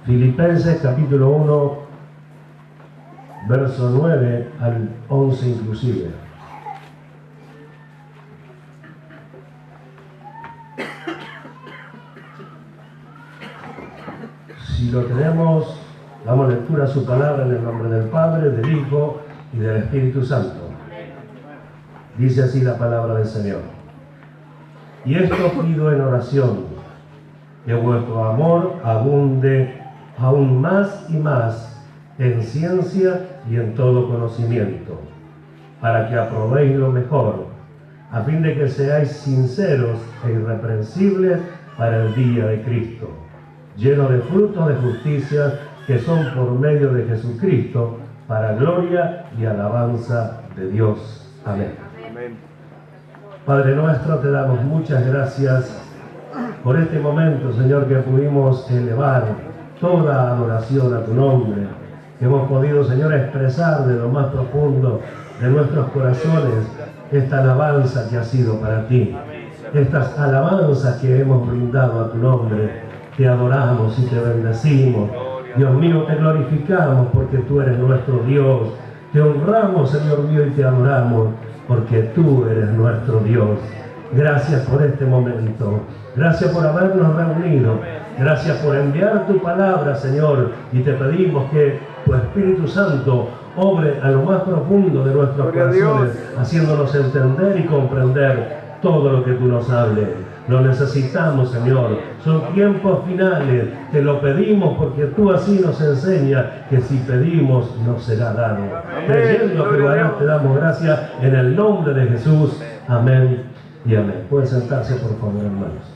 Filipenses capítulo 1, verso 9 al 11 inclusive. Si lo tenemos, damos lectura a su palabra en el nombre del Padre, del Hijo y del Espíritu Santo. Dice así la palabra del Señor. Y esto pido en oración, que vuestro amor abunde aún más y más en ciencia y en todo conocimiento, para que aprobéis lo mejor, a fin de que seáis sinceros e irreprensibles para el día de Cristo, llenos de frutos de justicia que son por medio de Jesucristo, para gloria y alabanza de Dios. Amén. Amén. Padre nuestro, te damos muchas gracias por este momento, Señor, que pudimos elevar toda adoración a tu nombre, que hemos podido, Señor, expresar de lo más profundo de nuestros corazones esta alabanza que ha sido para ti, estas alabanzas que hemos brindado a tu nombre. Te adoramos y te bendecimos. Dios mío, te glorificamos porque tú eres nuestro Dios. Te honramos, Señor mío, y te adoramos porque tú eres nuestro Dios. Gracias por este momento. Gracias por habernos reunido. Gracias por enviar tu palabra, Señor. Y te pedimos que tu Espíritu Santo obre a lo más profundo de nuestros corazones, haciéndonos entender y comprender todo lo que tú nos hables. Lo necesitamos, Señor. Son tiempos finales. Te lo pedimos porque tú así nos enseñas que si pedimos nos será dado. Creyendo que lo harás, te damos gracias en el nombre de Jesús. Amén y amén. Pueden sentarse, por favor, hermanos.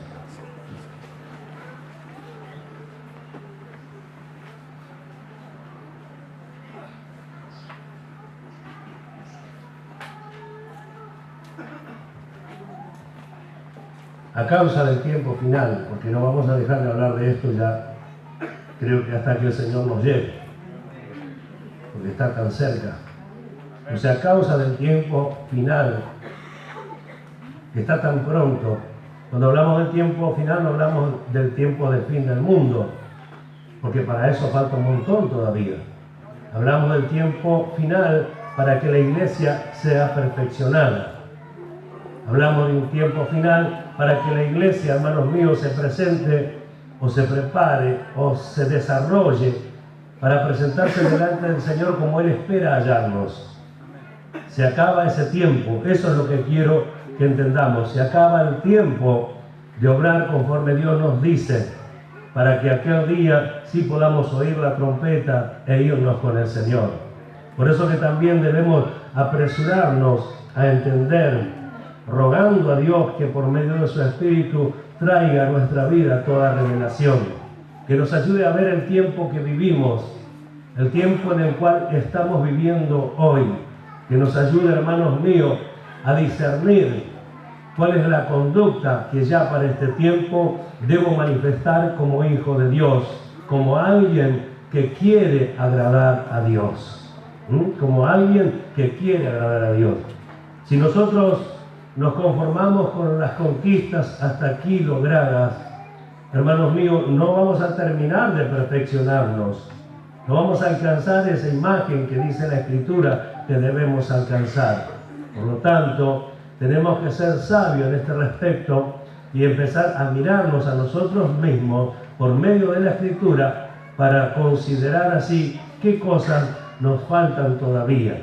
A causa del tiempo final, porque no vamos a dejar de hablar de esto ya, creo que hasta que el Señor nos lleve, porque está tan cerca. O sea, a causa del tiempo final, que está tan pronto. Cuando hablamos del tiempo final, no hablamos del tiempo del fin del mundo, porque para eso falta un montón todavía. Hablamos del tiempo final para que la iglesia sea perfeccionada. Hablamos de un tiempo final para que la iglesia, hermanos míos, se presente o se prepare o se desarrolle para presentarse delante del Señor como Él espera hallarnos. Se acaba ese tiempo, eso es lo que quiero que entendamos. Se acaba el tiempo de obrar conforme Dios nos dice, para que aquel día sí podamos oír la trompeta e irnos con el Señor. Por eso que también debemos apresurarnos a entender, rogando a Dios que por medio de su Espíritu traiga a nuestra vida toda revelación, que nos ayude a ver el tiempo que vivimos, el tiempo en el cual estamos viviendo hoy, que nos ayude, hermanos míos, a discernir cuál es la conducta que ya para este tiempo debo manifestar como hijo de Dios, como alguien que quiere agradar a Dios, como alguien que quiere agradar a Dios. Si nosotros nos conformamos con las conquistas hasta aquí logradas, hermanos míos, no vamos a terminar de perfeccionarnos. No vamos a alcanzar esa imagen que dice la Escritura que debemos alcanzar. Por lo tanto, tenemos que ser sabios en este respecto y empezar a mirarnos a nosotros mismos por medio de la Escritura para considerar así qué cosas nos faltan todavía,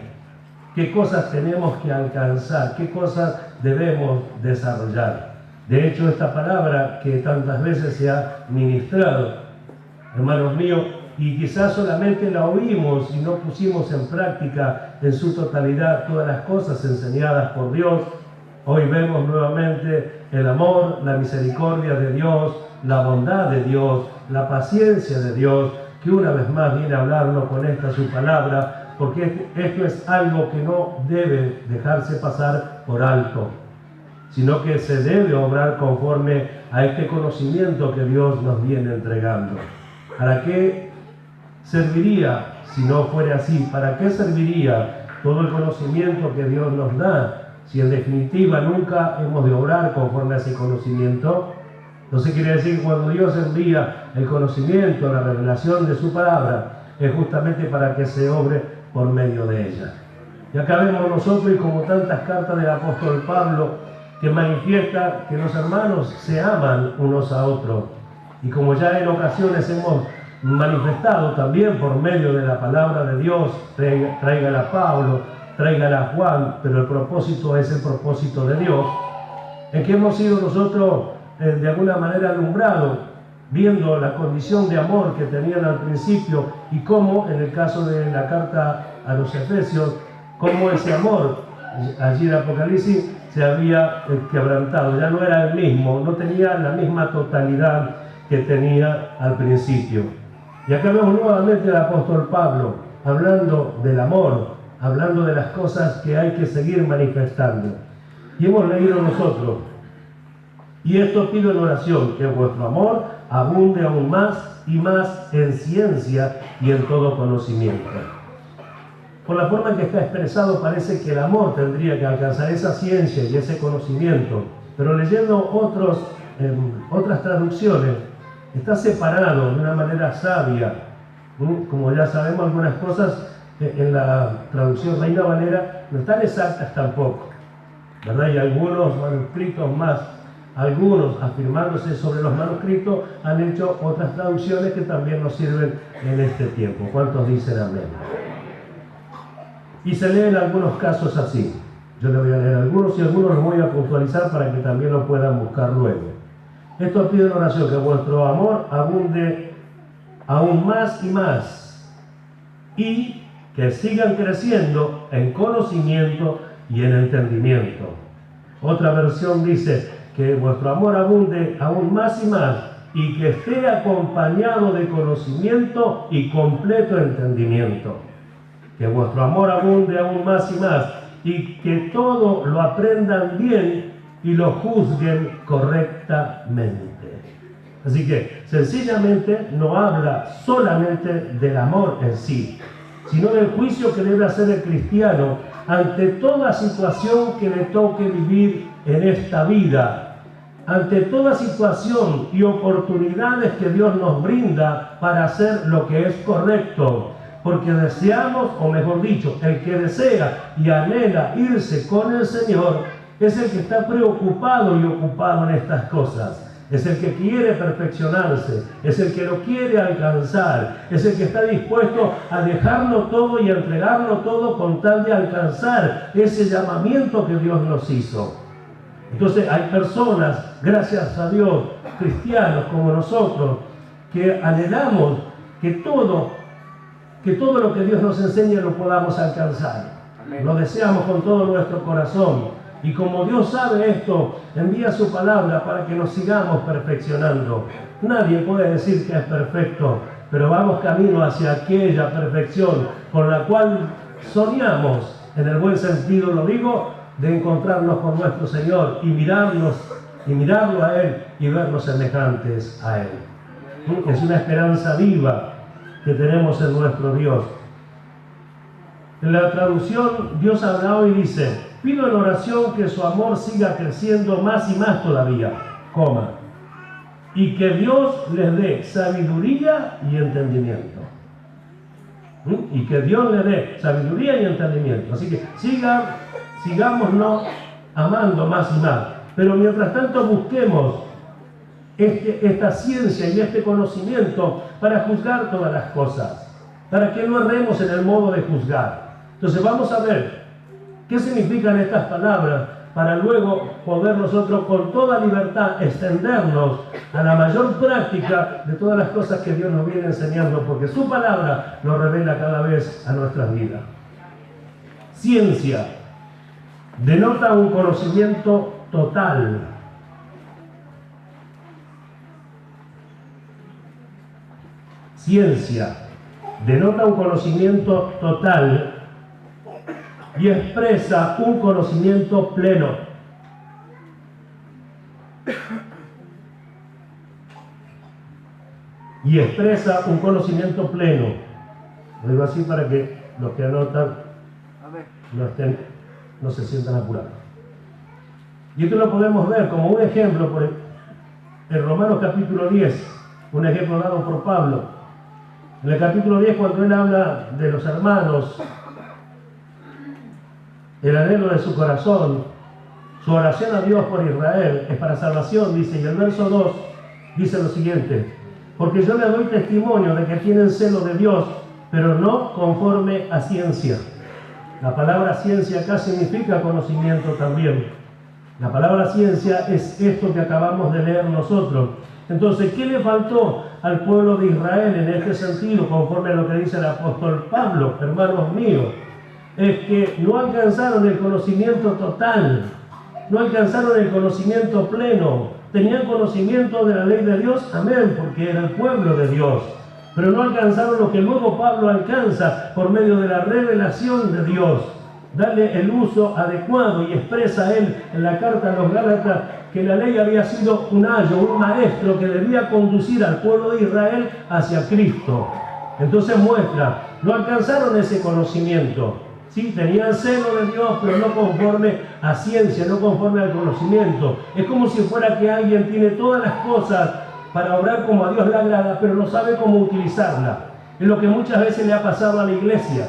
qué cosas tenemos que alcanzar, qué cosas debemos desarrollar. De hecho, esta palabra que tantas veces se ha ministrado, hermanos míos, y quizás solamente la oímos y no pusimos en práctica en su totalidad todas las cosas enseñadas por Dios, hoy vemos nuevamente el amor, la misericordia de Dios, la bondad de Dios, la paciencia de Dios, que una vez más viene a hablarnos con esta su palabra, porque esto es algo que no debe dejarse pasar por alto, sino que se debe obrar conforme a este conocimiento que Dios nos viene entregando. ¿Para qué serviría si no fuera así? ¿Para qué serviría todo el conocimiento que Dios nos da si en definitiva nunca hemos de obrar conforme a ese conocimiento? Entonces quiere decir que cuando Dios envía el conocimiento, la revelación de su palabra, es justamente para que se obre por medio de ella. Y acá vemos nosotros, y como tantas cartas del apóstol Pablo, que manifiesta que los hermanos se aman unos a otros. Y como ya en ocasiones hemos manifestado también por medio de la palabra de Dios, tráigala a Pablo, tráigala a Juan, pero el propósito es el propósito de Dios, en que hemos sido nosotros de alguna manera alumbrados, viendo la condición de amor que tenían al principio y cómo en el caso de la carta a los Efesios, cómo ese amor allí en Apocalipsis se había quebrantado, ya no era el mismo, no tenía la misma totalidad que tenía al principio. Y acá vemos nuevamente al apóstol Pablo hablando del amor, hablando de las cosas que hay que seguir manifestando. Y hemos leído nosotros: y esto pido en oración, que vuestro amor abunde aún más y más en ciencia y en todo conocimiento. Por la forma en que está expresado, parece que el amor tendría que alcanzar esa ciencia y ese conocimiento, pero leyendo otras traducciones, está separado de una manera sabia. Como ya sabemos, algunas cosas en la traducción Reina Valera no están exactas tampoco, ¿verdad? Y algunos manuscritos más, algunos afirmándose sobre los manuscritos, han hecho otras traducciones que también nos sirven en este tiempo. ¿Cuántos dicen amén? Y se leen algunos casos así. Yo les voy a leer algunos y algunos los voy a puntualizar para que también lo puedan buscar luego. Esto pido en oración, que vuestro amor abunde aún más y más, y que sigan creciendo en conocimiento y en entendimiento. Otra versión dice que vuestro amor abunde aún más y más, y que esté acompañado de conocimiento y completo entendimiento. Que vuestro amor abunde aún más y más, y que todo lo aprendan bien y lo juzguen correctamente. Así que sencillamente no habla solamente del amor en sí, sino del juicio que debe hacer el cristiano ante toda situación que le toque vivir en esta vida, ante toda situación y oportunidades que Dios nos brinda para hacer lo que es correcto. Porque deseamos, o mejor dicho, el que desea y anhela irse con el Señor es el que está preocupado y ocupado en estas cosas. Es el que quiere perfeccionarse, es el que lo quiere alcanzar, es el que está dispuesto a dejarlo todo y a entregarlo todo con tal de alcanzar ese llamamiento que Dios nos hizo. Entonces hay personas, gracias a Dios, cristianos como nosotros, que anhelamos que todo lo que Dios nos enseña lo podamos alcanzar. Amén. Lo deseamos con todo nuestro corazón. Y como Dios sabe esto, envía su palabra para que nos sigamos perfeccionando. Nadie puede decir que es perfecto, pero vamos camino hacia aquella perfección con la cual soñamos, en el buen sentido lo digo, de encontrarnos con nuestro Señor y mirarlo a Él y vernos semejantes a Él. Es una esperanza viva que tenemos en nuestro Dios. En la traducción, Dios habla hoy y dice: pido en oración que su amor siga creciendo más y más todavía, y que Dios les dé sabiduría y entendimiento. Y que Dios les dé sabiduría y entendimiento. Así que sigámonos amando más y más. Pero mientras tanto busquemos esta ciencia y este conocimiento para juzgar todas las cosas, para que no erremos en el modo de juzgar. Entonces vamos a ver qué significan estas palabras para luego poder nosotros con toda libertad extendernos a la mayor práctica de todas las cosas que Dios nos viene enseñando, porque su palabra nos revela cada vez a nuestras vidas. Ciencia denota un conocimiento total. Ciencia denota un conocimiento total y expresa un conocimiento pleno. Y expresa un conocimiento pleno. Lo digo así para que los que anotan no se sientan apurados. Y esto lo podemos ver como un ejemplo en Romanos capítulo 10, un ejemplo dado por Pablo. En el capítulo 10, cuando él habla de los hermanos, el anhelo de su corazón, su oración a Dios por Israel es para salvación, dice, y el verso 2 dice lo siguiente: porque yo le doy testimonio de que tienen celo de Dios, pero no conforme a ciencia. La palabra ciencia acá significa conocimiento también. La palabra ciencia es esto que acabamos de leer nosotros. Entonces, ¿qué le faltó al pueblo de Israel en este sentido, conforme a lo que dice el apóstol Pablo, hermanos míos? Es que no alcanzaron el conocimiento total, no alcanzaron el conocimiento pleno. Tenían conocimiento de la ley de Dios, amén, porque era el pueblo de Dios, pero no alcanzaron lo que luego Pablo alcanza por medio de la revelación de Dios, darle el uso adecuado, y expresa él en la carta a los Gálatas que la ley había sido un ayo, un maestro que debía conducir al pueblo de Israel hacia Cristo. Entonces muestra, no alcanzaron ese conocimiento. Sí, tenían celo de Dios, pero no conforme a ciencia, no conforme al conocimiento. Es como si fuera que alguien tiene todas las cosas para obrar como a Dios le agrada, pero no sabe cómo utilizarla. Es lo que muchas veces le ha pasado a la iglesia.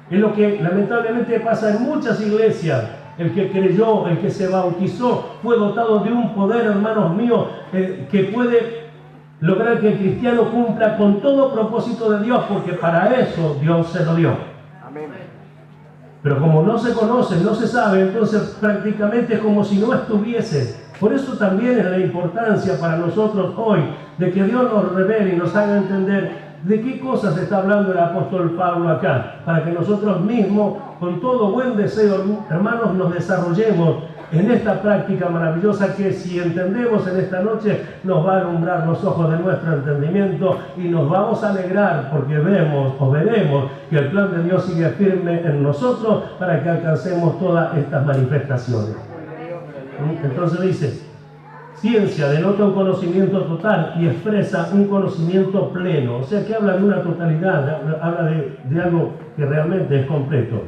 Es lo que lamentablemente pasa en muchas iglesias. El que creyó, el que se bautizó, fue dotado de un poder, hermanos míos, que puede lograr que el cristiano cumpla con todo propósito de Dios, porque para eso Dios se lo dio. Amén. Pero como no se conoce, no se sabe, entonces prácticamente es como si no estuviese. Por eso también es la importancia para nosotros hoy de que Dios nos revele y nos haga entender de qué cosas está hablando el apóstol Pablo acá, para que nosotros mismos, con todo buen deseo, hermanos, nos desarrollemos en esta práctica maravillosa que, si entendemos en esta noche, nos va a alumbrar los ojos de nuestro entendimiento y nos vamos a alegrar porque vemos o veremos que el plan de Dios sigue firme en nosotros para que alcancemos todas estas manifestaciones. Entonces dice, ciencia denota un conocimiento total y expresa un conocimiento pleno. O sea que habla de una totalidad, habla de algo que realmente es completo.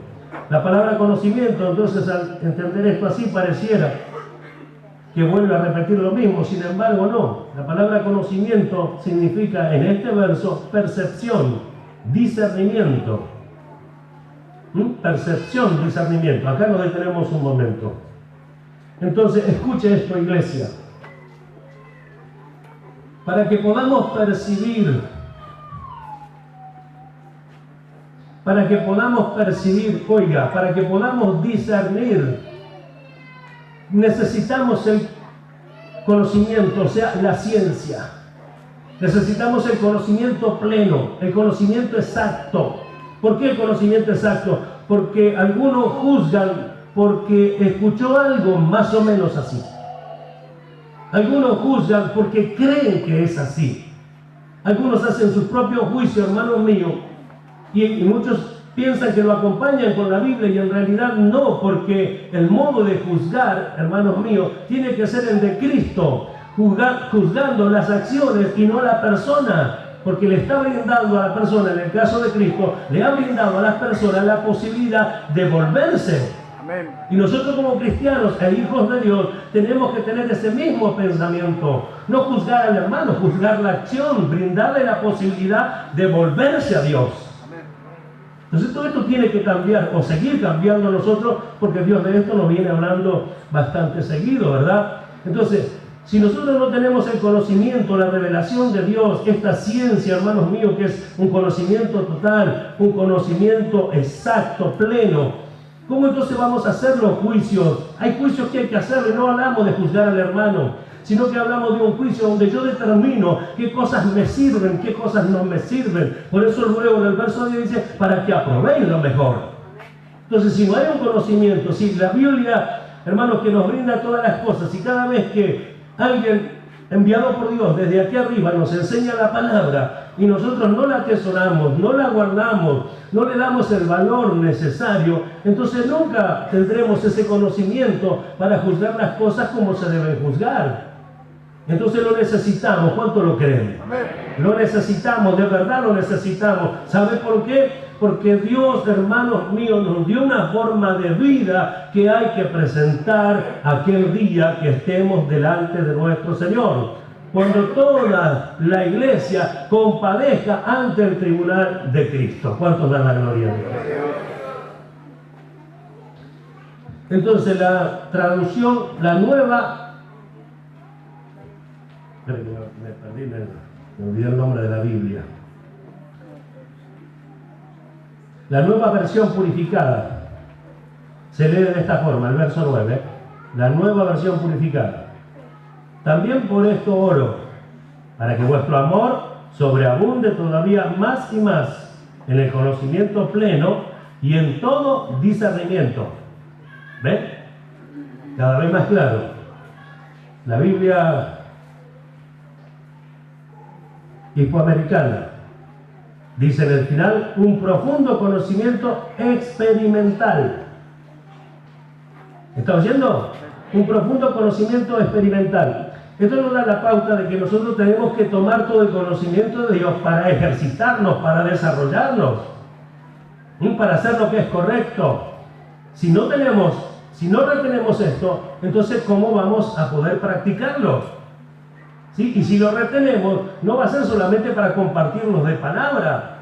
La palabra conocimiento, entonces, al entender esto así, pareciera que vuelve a repetir lo mismo. Sin embargo, no. La palabra conocimiento significa en este verso percepción, discernimiento. Percepción, discernimiento. Acá nos detenemos un momento. Entonces, escuche esto, iglesia. Para que podamos percibir, oiga, para que podamos discernir, necesitamos el conocimiento, o sea, la ciencia. Necesitamos el conocimiento pleno, el conocimiento exacto. ¿Por qué el conocimiento exacto? Porque algunos juzgan porque escuchó algo más o menos así. Algunos juzgan porque creen que es así. Algunos hacen sus propios juicios, hermanos míos, y muchos piensan que lo acompañan con la Biblia y en realidad no, porque el modo de juzgar, hermanos míos, tiene que ser el de Cristo, juzgando las acciones y no la persona, porque le está brindando a la persona, en el caso de Cristo, le ha brindado a las personas la posibilidad de volverse. Y nosotros como cristianos e hijos de Dios tenemos que tener ese mismo pensamiento. No juzgar al hermano, juzgar la acción, brindarle la posibilidad de volverse a Dios. Entonces todo esto tiene que cambiar o seguir cambiando nosotros, porque Dios de esto nos viene hablando bastante seguido, ¿verdad? Entonces, si nosotros no tenemos el conocimiento, la revelación de Dios, esta ciencia, hermanos míos, que es un conocimiento total, un conocimiento exacto, pleno, ¿cómo entonces vamos a hacer los juicios? Hay juicios que hay que hacerle, no hablamos de juzgar al hermano, sino que hablamos de un juicio donde yo determino qué cosas me sirven, qué cosas no me sirven. Por eso luego en el verso 10 dice, para que aprobéis lo mejor. Entonces, si no hay un conocimiento, si la Biblia, hermanos, que nos brinda todas las cosas, y cada vez que alguien enviado por Dios desde aquí arriba nos enseña la palabra y nosotros no la atesoramos, no la guardamos, no le damos el valor necesario, entonces nunca tendremos ese conocimiento para juzgar las cosas como se deben juzgar. Entonces lo necesitamos. ¿Cuánto lo creen? Lo necesitamos, de verdad lo necesitamos. ¿Sabe por qué? Porque Dios, hermanos míos, nos dio una forma de vida que hay que presentar aquel día que estemos delante de nuestro Señor. cuando toda la iglesia compadezca ante el tribunal de Cristo. ¿Cuántos dan la gloria a Dios? Entonces la traducción, la nueva... Espera que me perdí, me olvidé el nombre de la Biblia. La nueva versión purificada se lee de esta forma, el verso 9. La nueva versión purificada. También por esto oro, para que vuestro amor sobreabunde todavía más y más en el conocimiento pleno y en todo discernimiento. ¿Ven? Cada vez más claro. La Biblia hispanoamericana dice en el final, un profundo conocimiento experimental. ¿Está oyendo? Un profundo conocimiento experimental. Esto nos da la pauta de que nosotros tenemos que tomar todo el conocimiento de Dios para ejercitarnos, para desarrollarnos, para hacer lo que es correcto. Si no retenemos esto, entonces ¿cómo vamos a poder practicarlo? ¿Sí? Y si lo retenemos, no va a ser solamente para compartirnos de palabra,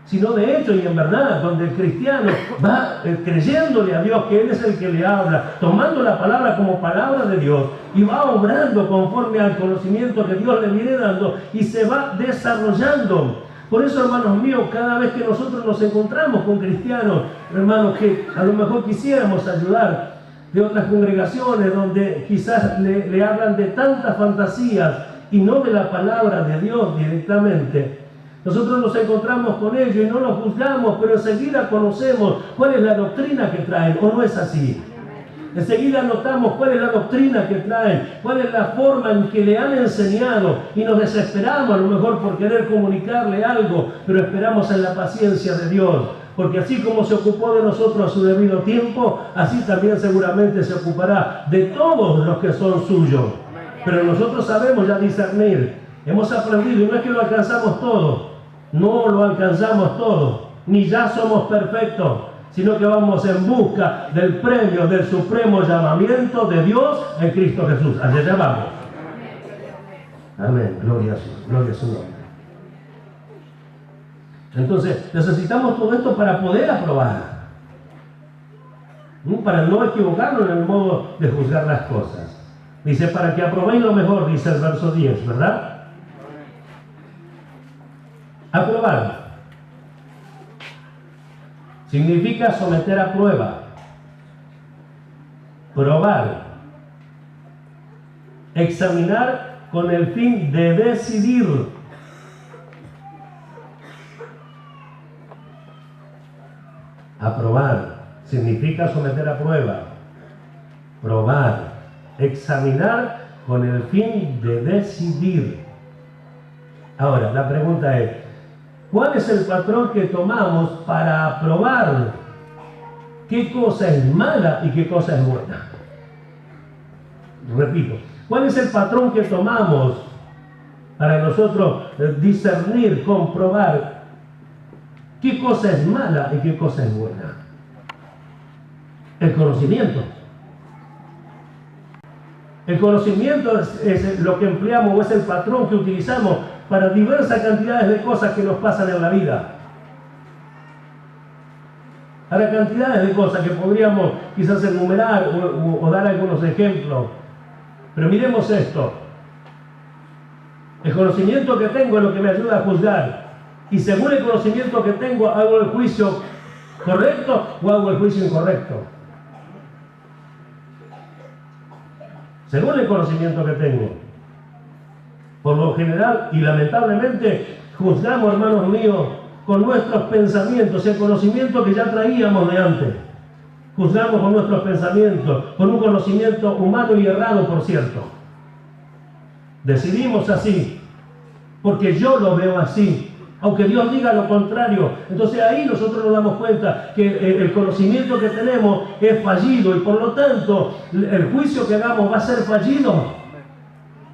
sino de hecho y en verdad, donde el cristiano va creyéndole a Dios que Él es el que le habla, tomando la palabra como palabra de Dios y va obrando conforme al conocimiento que Dios le viene dando y se va desarrollando. Por eso, hermanos míos, cada vez que nosotros nos encontramos con cristianos, hermanos, que a lo mejor quisiéramos ayudar de otras congregaciones donde quizás le hablan de tantas fantasías y no de la palabra de Dios directamente, nosotros nos encontramos con ellos y no los juzgamos, pero enseguida conocemos cuál es la doctrina que traen, ¿o no es así? Enseguida notamos cuál es la doctrina que traen, cuál es la forma en que le han enseñado y nos desesperamos a lo mejor por querer comunicarle algo, pero esperamos en la paciencia de Dios, porque así como se ocupó de nosotros a su debido tiempo, así también seguramente se ocupará de todos los que son suyos. Pero nosotros sabemos ya discernir, hemos aprendido y no es que lo alcanzamos todo, no lo alcanzamos todo, ni ya somos perfectos, sino que vamos en busca del premio del supremo llamamiento de Dios en Cristo Jesús. Allá vamos. Amén. Gloria a su nombre. Entonces, necesitamos todo esto para poder aprobar. Para no equivocarnos en el modo de juzgar las cosas. Dice, para que aprobéis lo mejor, dice el verso 10, ¿verdad? Aprobar significa someter a prueba, probar, examinar con el fin de decidir. Aprobar significa someter a prueba, probar, examinar con el fin de decidir. Ahora, la pregunta es, ¿cuál es el patrón que tomamos para aprobar qué cosa es mala y qué cosa es buena? Repito, ¿cuál es el patrón que tomamos para nosotros discernir, comprobar qué cosa es mala y qué cosa es buena? El conocimiento. El conocimiento es lo que empleamos o es el patrón que utilizamos para diversas cantidades de cosas que nos pasan en la vida. Para cantidades de cosas que podríamos quizás enumerar o dar algunos ejemplos. Pero miremos esto. El conocimiento que tengo es lo que me ayuda a juzgar. Y según el conocimiento que tengo, hago el juicio correcto o hago el juicio incorrecto. Según el conocimiento que tengo. Por lo general y lamentablemente juzgamos, hermanos míos, con nuestros pensamientos, el conocimiento que ya traíamos de antes. Juzgamos con nuestros pensamientos, con un conocimiento humano y errado, por cierto. Decidimos así, porque yo lo veo así, aunque Dios diga lo contrario. Entonces ahí nosotros nos damos cuenta que el conocimiento que tenemos es fallido y por lo tanto el juicio que hagamos va a ser fallido.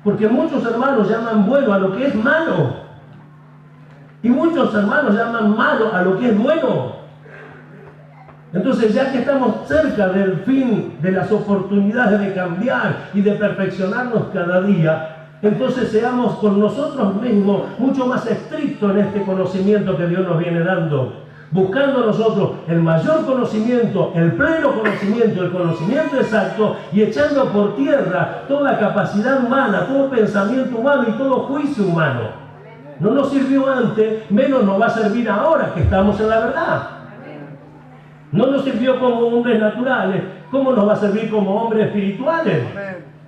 Porque muchos hermanos llaman bueno a lo que es malo. Y muchos hermanos llaman malo a lo que es bueno. Entonces, ya que estamos cerca del fin de las oportunidades de cambiar y de perfeccionarnos cada día, Entonces seamos con nosotros mismos mucho más estrictos en este conocimiento que Dios nos viene dando, buscando nosotros el mayor conocimiento, el pleno conocimiento, el conocimiento exacto, y echando por tierra toda capacidad humana, todo pensamiento humano y todo juicio humano. No nos sirvió antes, menos nos va a servir ahora que estamos en la verdad. No nos sirvió como hombres naturales, ¿cómo nos va a servir como hombres espirituales?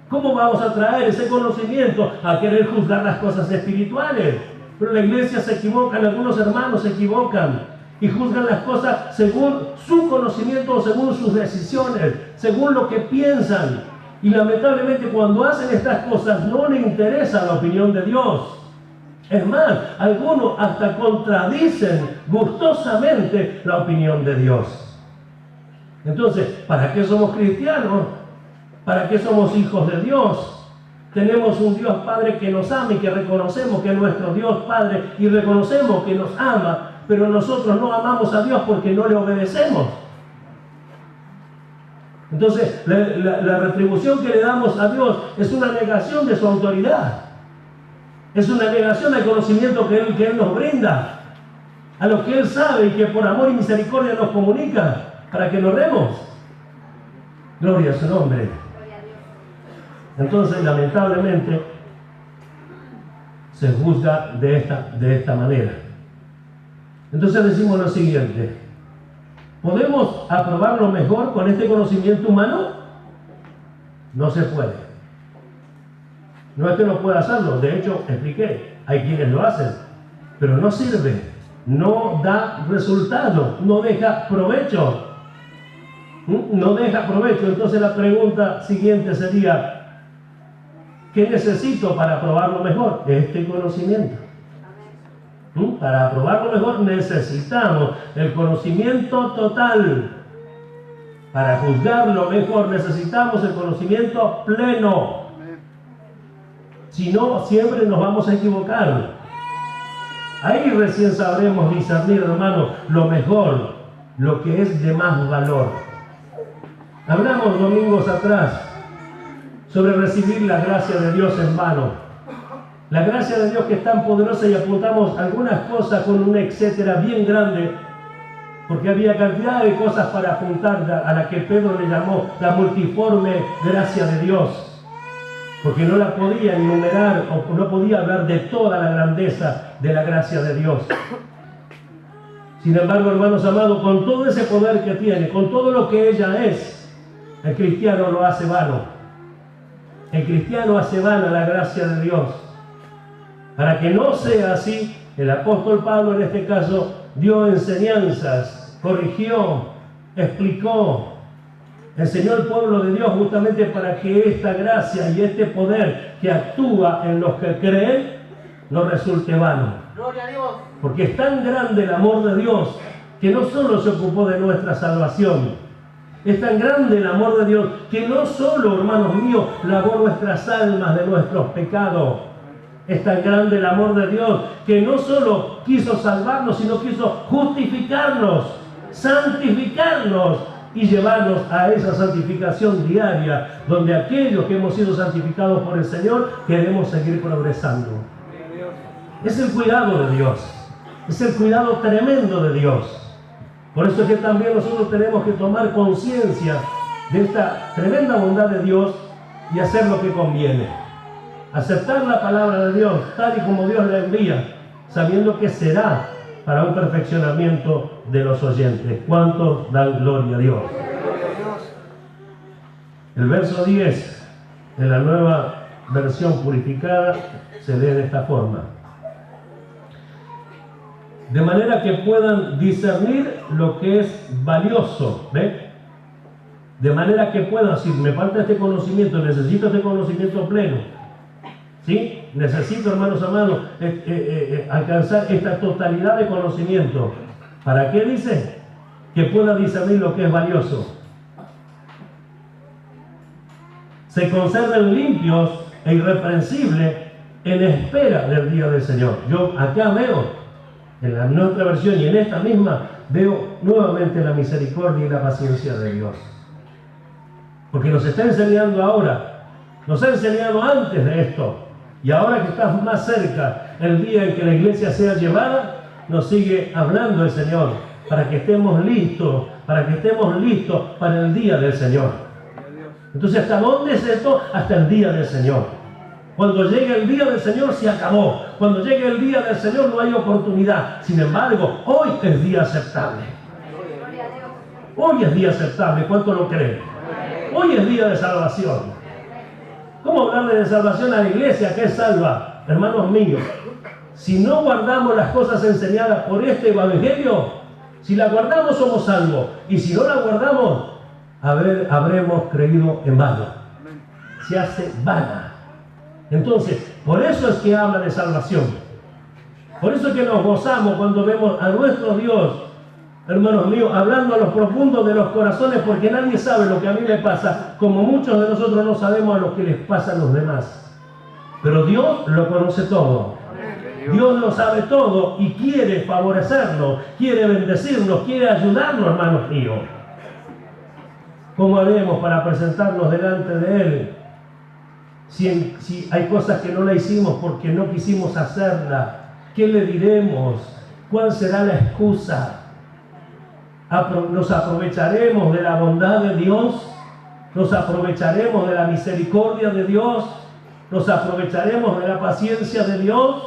¿Cómo vamos a traer ese conocimiento a querer juzgar las cosas espirituales? Pero la iglesia se equivoca, algunos hermanos se equivocan y juzgan las cosas según su conocimiento, según sus decisiones, según lo que piensan. Y lamentablemente cuando hacen estas cosas no les interesa la opinión de Dios. Es más, algunos hasta contradicen gustosamente la opinión de Dios. Entonces, ¿para qué somos cristianos? ¿Para qué somos hijos de Dios? Tenemos un Dios Padre que nos ama y que reconocemos que es nuestro Dios Padre y reconocemos que nos ama, pero nosotros no amamos a Dios porque no le obedecemos. Entonces, la retribución que le damos a Dios es una negación de su autoridad. Es una negación al conocimiento que Él nos brinda, a lo que Él sabe y que por amor y misericordia nos comunica para que lo oremos. Gloria a su nombre. Entonces, lamentablemente, se juzga de esta manera. Entonces decimos lo siguiente: ¿podemos aprobarlo mejor con este conocimiento humano? No se puede. No es que no pueda hacerlo, de hecho, expliqué, hay quienes lo hacen, pero no sirve, no da resultado, no deja provecho. No deja provecho. Entonces la pregunta siguiente sería: ¿qué necesito para aprobarlo mejor? Este conocimiento. Para aprobarlo mejor necesitamos el conocimiento total. Para juzgarlo mejor necesitamos el conocimiento pleno. Si no, siempre nos vamos a equivocar. Ahí recién sabremos discernir, hermano, lo mejor, lo que es de más valor. Hablamos domingos atrás sobre recibir la gracia de Dios en vano. La gracia de Dios que es tan poderosa, y apuntamos algunas cosas con un etcétera bien grande, porque había cantidad de cosas para apuntar a la que Pedro le llamó la multiforme gracia de Dios, porque no la podía enumerar o no podía hablar de toda la grandeza de la gracia de Dios. Sin embargo, hermanos amados, con todo ese poder que tiene, con todo lo que ella es, el cristiano lo hace vano. El cristiano hace vana la gracia de Dios. Para que no sea así, el apóstol Pablo en este caso dio enseñanzas, corrigió, explicó, enseñó al pueblo de Dios justamente para que esta gracia y este poder que actúa en los que creen no resulte vano. Gloria a Dios. Porque es tan grande el amor de Dios que no solo se ocupó de nuestra salvación. Es tan grande el amor de Dios que no solo, hermanos míos, lavó nuestras almas de nuestros pecados. Es tan grande el amor de Dios que no solo quiso salvarnos, sino quiso justificarnos, santificarnos y llevarnos a esa santificación diaria, donde aquellos que hemos sido santificados por el Señor queremos seguir progresando. Es el cuidado de Dios, es el cuidado tremendo de Dios. Por eso es que también nosotros tenemos que tomar conciencia de esta tremenda bondad de Dios y hacer lo que conviene. Aceptar la palabra de Dios tal y como Dios la envía, sabiendo que será para un perfeccionamiento de los oyentes. ¿Cuántos dan gloria a Dios? El verso 10 de la nueva versión purificada se lee de esta forma: de manera que puedan discernir lo que es valioso. ¿Ve? De manera que puedan, si me falta este conocimiento, necesito este conocimiento pleno. ¿Sí? Necesito, hermanos amados, alcanzar esta totalidad de conocimiento. ¿Para qué dice? Que pueda discernir lo que es valioso. Se conserven limpios e irreprensibles en espera del día del Señor. Yo acá veo, en la nuestra versión y en esta misma, veo nuevamente la misericordia y la paciencia de Dios. Porque nos está enseñando ahora, nos ha enseñado antes de esto, Y ahora que está más cerca el día en que la iglesia sea llevada, nos sigue hablando el Señor para que estemos listos, para el día del Señor. Entonces, ¿hasta dónde es esto? Hasta el día del Señor. Cuando llegue el día del Señor se acabó. Cuando llegue el día del Señor no hay oportunidad. Sin embargo, hoy es día aceptable. Hoy es día aceptable. ¿Cuánto lo creen? Hoy es día de salvación. ¿Cómo hablarle de salvación a la iglesia que es salva? Hermanos míos, si no guardamos las cosas enseñadas por este evangelio, si la guardamos somos salvos. Y si no la guardamos, habremos creído en vano. Se hace vana. Entonces, por eso es que habla de salvación. Por eso es que nos gozamos cuando vemos a nuestro Dios, hermanos míos, hablando a los profundos de los corazones, porque nadie sabe lo que a mí me pasa, como muchos de nosotros no sabemos a lo que les pasa a los demás. Pero Dios lo conoce todo. Dios lo sabe todo y quiere favorecernos, quiere bendecirnos, quiere ayudarnos, hermanos míos. ¿Cómo haremos para presentarnos delante de Él? Si hay cosas que no la hicimos porque no quisimos hacerla, ¿qué le diremos? ¿Cuál será la excusa? ¿Nos aprovecharemos de la bondad de Dios? ¿Nos aprovecharemos de la misericordia de Dios? ¿Nos aprovecharemos de la paciencia de Dios?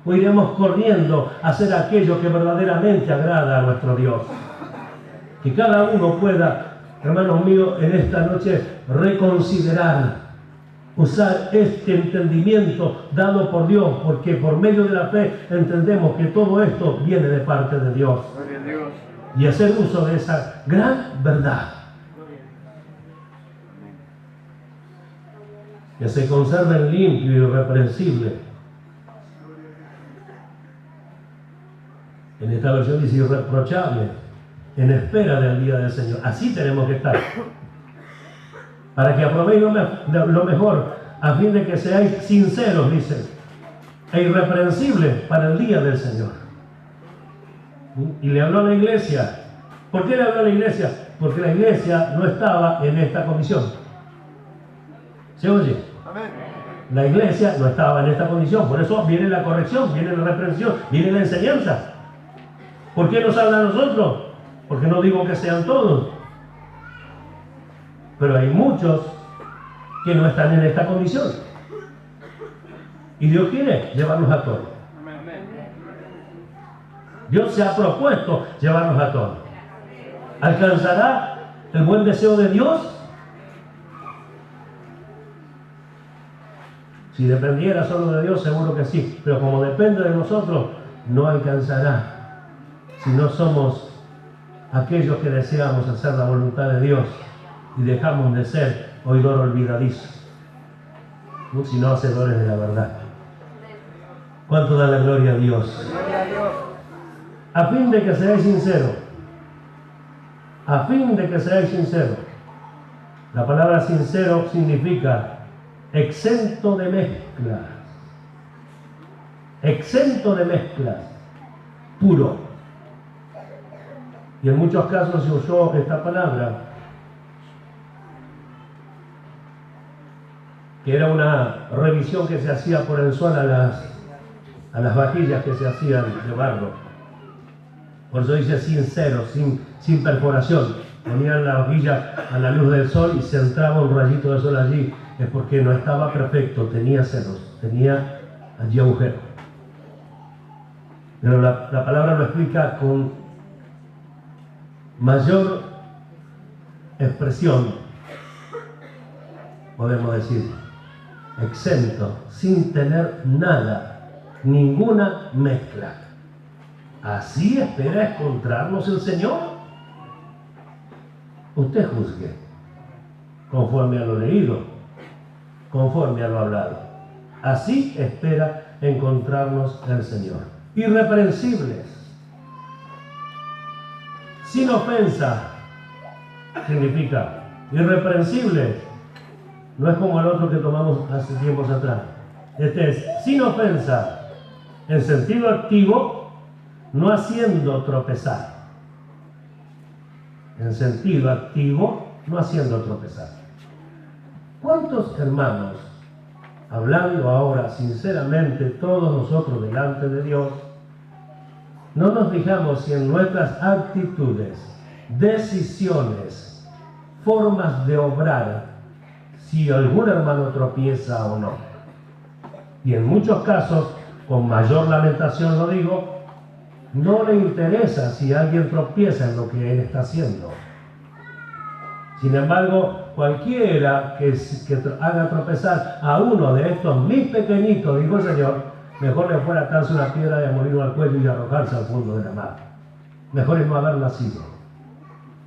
¿O iremos corriendo a hacer aquello que verdaderamente agrada a nuestro Dios? Que cada uno pueda, hermanos míos, en esta noche reconsiderar, usar este entendimiento dado por Dios, porque por medio de la fe entendemos que todo esto viene de parte de Dios. Y hacer uso de esa gran verdad. Que se conserven limpio y irreprensible. En esta versión dice irreprochable, en espera del día del Señor. Así tenemos que estar. Para que aprobéis lo mejor, a fin de que seáis sinceros, dice, e irreprensibles para el día del Señor. Y le habló a la iglesia. ¿Por qué le habló a la iglesia? Porque la iglesia no estaba en esta condición. ¿Se oye? Amén. La iglesia no estaba en esta condición. Por eso viene la corrección, viene la reprensión, viene la enseñanza. ¿Por qué nos habla a nosotros? Porque no digo que sean todos. Pero hay muchos que no están en esta condición. Y Dios quiere llevarnos a todos. Dios se ha propuesto llevarnos a todos. ¿Alcanzará el buen deseo de Dios? Si dependiera solo de Dios, seguro que sí. Pero como depende de nosotros, no alcanzará. Si no somos aquellos que deseamos hacer la voluntad de Dios y dejamos de ser oidor olvidadizo, sino hacedores de la verdad. ¿Cuánto da la gloria a Dios? A fin de que seáis sinceros. A fin de que seáis sinceros. La palabra sincero significa exento de mezclas. Exento de mezclas. Puro. Y en muchos casos se usó esta palabra, que era una revisión que se hacía por el sol a las vajillas que se hacían de barro. Por eso dice sincero, sin perforación. Ponían la vajilla a la luz del sol y se entraba un rayito de sol allí. Es porque no estaba perfecto, tenía ceros, tenía allí agujero. Pero la palabra lo explica con mayor expresión, podemos decir, exento, sin tener nada, ninguna mezcla. ¿Así espera encontrarnos el Señor? Usted juzgue, conforme a lo leído, conforme a lo hablado. Así espera encontrarnos el Señor. Irreprensibles, sin ofensa, significa irreprensibles. No es como el otro que tomamos hace tiempos atrás. Este es sin ofensa, en sentido activo, no haciendo tropezar. En sentido activo, no haciendo tropezar. ¿Cuántos hermanos hablando ahora sinceramente todos nosotros delante de Dios, no nos fijamos si en nuestras actitudes, decisiones, formas de obrar, si algún hermano tropieza o no. Y en muchos casos, con mayor lamentación lo digo, no le interesa si alguien tropieza en lo que él está haciendo. Sin embargo, cualquiera que haga tropezar a uno de estos mis pequeñitos, dijo el Señor, mejor le fuera atarse una piedra de molino al cuello y arrojarse al fondo de la mar. Mejor es no haber nacido.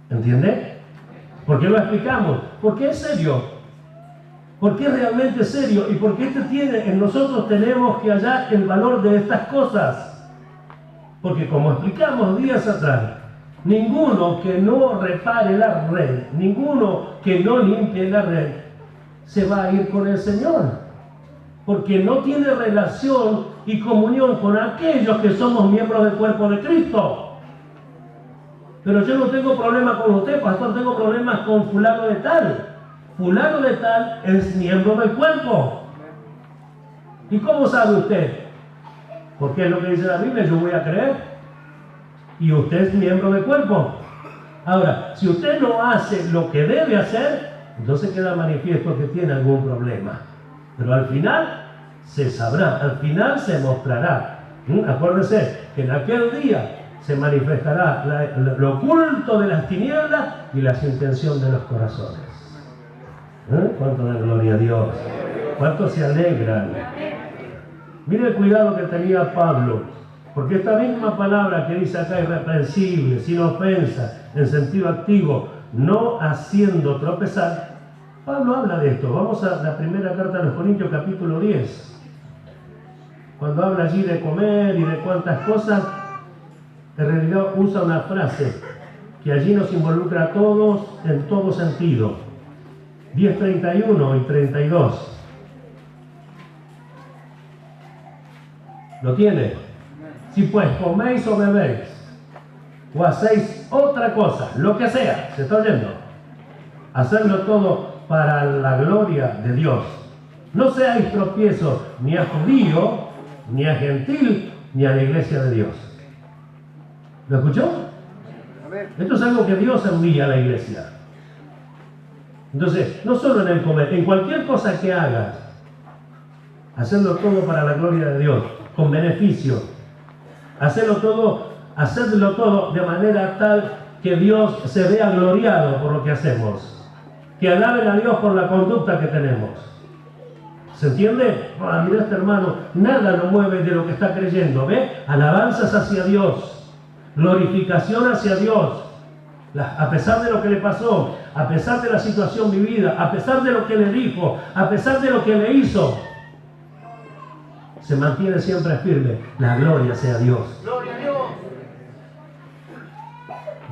¿Entiende? ¿Por qué lo explicamos? Porque es serio. Porque es realmente serio. Y porque en nosotros tenemos que hallar el valor de estas cosas. Porque como explicamos días atrás, ninguno que no repare la red, ninguno que no limpie la red, se va a ir con el Señor. Porque no tiene relación y comunión con aquellos que somos miembros del cuerpo de Cristo. Pero yo no tengo problema con usted, pastor, tengo problemas con fulano de tal. Fulano de tal es miembro del cuerpo. ¿Y cómo sabe usted? Porque es lo que dice la Biblia, yo voy a creer. Y usted es miembro del cuerpo. Ahora, si usted no hace lo que debe hacer, entonces queda manifiesto que tiene algún problema. Pero al final se sabrá, al final se mostrará. Acuérdese que en aquel día se manifestará lo oculto de las tinieblas y la intención de los corazones. ¿Cuánto da gloria a Dios? ¿Cuántos se alegran? Mire el cuidado que tenía Pablo, porque esta misma palabra que dice acá, irreprensible, sin ofensa, en sentido activo, no haciendo tropezar, Pablo habla de esto. Vamos a la primera carta de los Corintios, capítulo 10. Cuando habla allí de comer y de cuántas cosas, en realidad usa una frase que allí nos involucra a todos en todo sentido. 10:31 y 32. ¿Lo tiene? Si pues coméis o bebéis o hacéis otra cosa, lo que sea, ¿se está oyendo? Hacedlo todo para la gloria de Dios. No seáis tropiezo ni a judío, ni a gentil, ni a la iglesia de Dios. ¿Lo escuchó? Esto es algo que Dios envía a la iglesia. Entonces, no solo en el comer, en cualquier cosa que hagas, hacerlo todo para la gloria de Dios, con beneficio. Hacedlo todo de manera tal que Dios se vea gloriado por lo que hacemos. Que alaben a Dios por la conducta que tenemos. ¿Se entiende? Mira este hermano, nada lo mueve de lo que está creyendo. ¿Ve? Alabanzas hacia Dios. Glorificación hacia Dios. A pesar de lo que le pasó, a pesar de la situación vivida, a pesar de lo que le dijo, a pesar de lo que le hizo, se mantiene siempre firme. La gloria sea Dios. Gloria a Dios.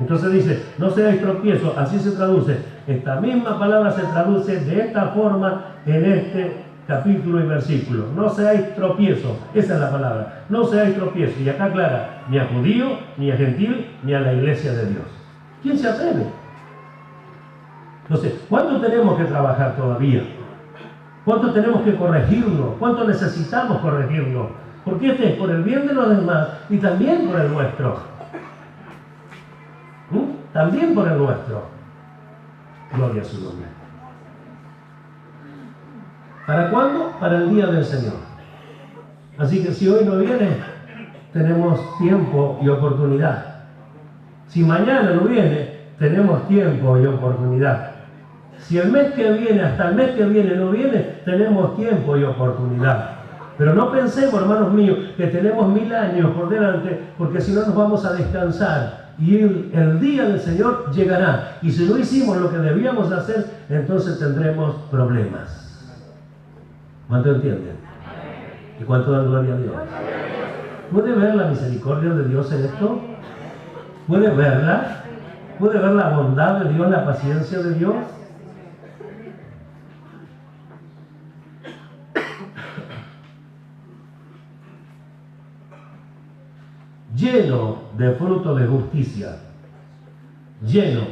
Entonces dice, no seáis tropiezos, así se traduce. Esta misma palabra se traduce de esta forma en este capítulo y versículo. No seáis tropiezos, esa es la palabra. No seáis tropiezos. Y acá aclara, ni a judío, ni a gentil, ni a la iglesia de Dios. ¿Quién se atreve? Entonces, ¿cuánto tenemos que trabajar todavía? ¿Cuánto tenemos que corregirnos? ¿Cuánto necesitamos corregirnos? Porque este es por el bien de los demás y también por el nuestro. También por el nuestro. Gloria a su nombre. ¿Para cuándo? Para el día del Señor. Así que si hoy no viene, tenemos tiempo y oportunidad. Si mañana no viene, tenemos tiempo y oportunidad. Si el mes que viene, hasta el mes que viene no viene, tenemos tiempo y oportunidad. Pero no pensemos, hermanos míos, que tenemos 1000 años por delante, porque si no nos vamos a descansar. Y el día del Señor llegará. Y si no hicimos lo que debíamos hacer, entonces tendremos problemas. ¿Cuánto entienden? ¿Y cuánto dan gloria a Dios? ¿Puede ver la misericordia de Dios en esto? ¿Puede verla? ¿Puede ver la bondad de Dios, la paciencia de Dios? Lleno de fruto de justicia. Lleno.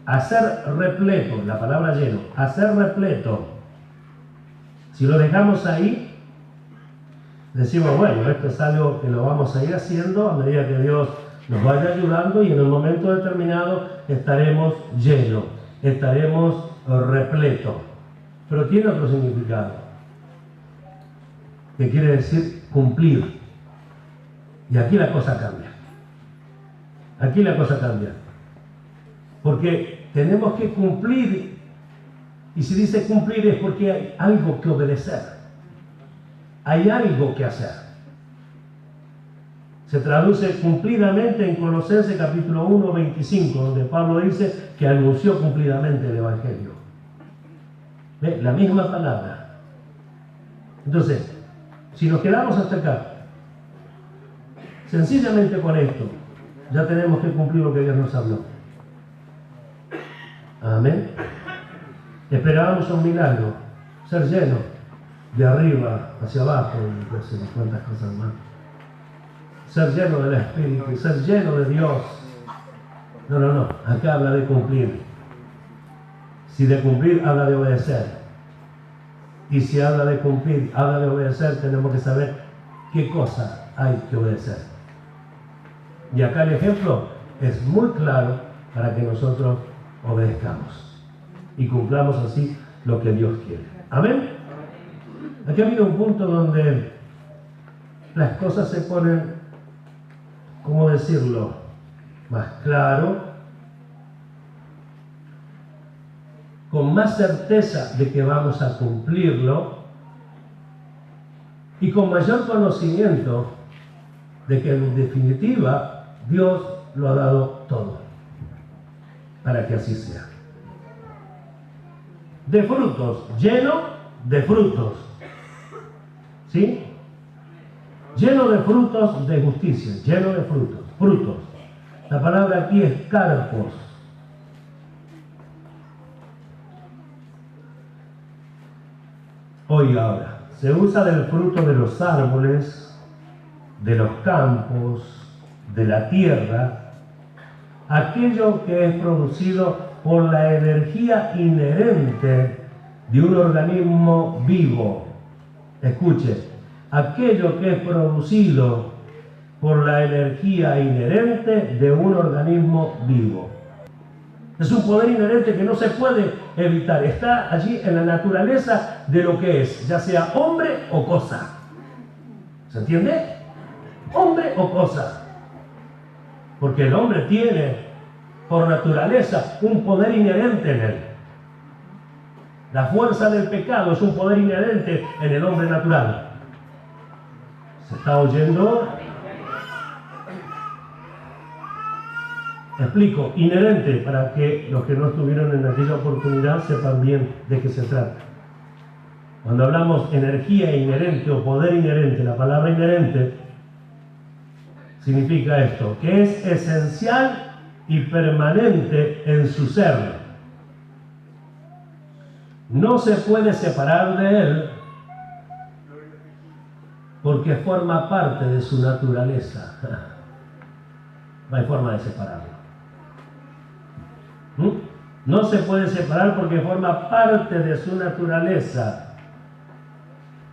Hacer repleto. La palabra lleno. Hacer repleto. Si lo dejamos ahí, decimos, bueno, esto es algo que lo vamos a ir haciendo a medida que Dios nos vaya ayudando y en un momento determinado estaremos llenos, estaremos repletos. Pero tiene otro significado, que quiere decir cumplir. Y aquí la cosa cambia. Aquí la cosa cambia. Porque tenemos que cumplir. Y si dice cumplir es porque hay algo que obedecer. Hay algo que hacer. Se traduce cumplidamente en Colosenses capítulo 1, 25, donde Pablo dice que anunció cumplidamente el Evangelio. ¿Ve? La misma palabra. Entonces, si nos quedamos hasta acá, sencillamente con esto, ya tenemos que cumplir lo que Dios nos habló. Amén. Esperábamos un milagro, ser lleno de arriba hacia abajo y no sé cuántas cosas más. Ser lleno del Espíritu, ser lleno de Dios. No, acá habla de cumplir. Si de cumplir, habla de obedecer. Y si habla de cumplir, habla de obedecer, tenemos que saber qué cosa hay que obedecer. Y acá el ejemplo es muy claro para que nosotros obedezcamos y cumplamos así lo que Dios quiere. ¿Amén? Aquí ha habido un punto donde las cosas se ponen, ¿cómo decirlo?, más claro, con más certeza de que vamos a cumplirlo y con mayor conocimiento de que en definitiva Dios lo ha dado todo para que así sea. De frutos, lleno de frutos, ¿sí? Lleno de frutos de justicia, lleno de frutos, frutos. La palabra aquí es carpos. Oiga ahora, se usa del fruto de los árboles, de los campos, de la tierra, aquello que es producido por la energía inherente de un organismo vivo. Escuche, aquello que es producido por la energía inherente de un organismo vivo. Es un poder inherente que no se puede evitar. Está allí en la naturaleza de lo que es, ya sea hombre o cosa. ¿Se entiende? Hombre o cosa. Porque el hombre tiene, por naturaleza, un poder inherente en él. La fuerza del pecado es un poder inherente en el hombre natural. ¿Se está oyendo? Explico, inherente, para que los que no estuvieron en aquella oportunidad sepan bien de qué se trata. Cuando hablamos energía inherente o poder inherente, la palabra inherente significa esto, que es esencial y permanente en su ser. No se puede separar de él porque forma parte de su naturaleza. No hay forma de separarlo. No se puede separar porque forma parte de su naturaleza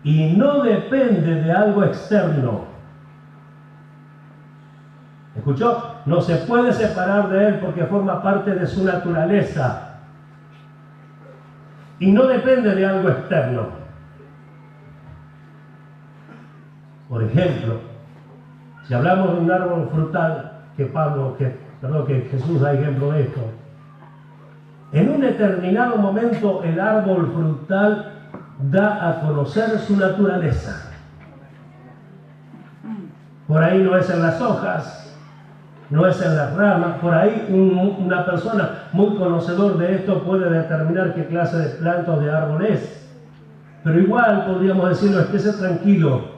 y no depende de algo externo. ¿Escuchó? No se puede separar de él porque forma parte de su naturaleza y no depende de algo externo. Por ejemplo, si hablamos de un árbol frutal, que Jesús da ejemplo de esto, en un determinado momento el árbol frutal da a conocer su naturaleza. Por ahí no es en las hojas, no es en las ramas, por ahí una persona muy conocedor de esto puede determinar qué clase de planta o de árbol es. Pero igual podríamos decirlo, estése tranquilo,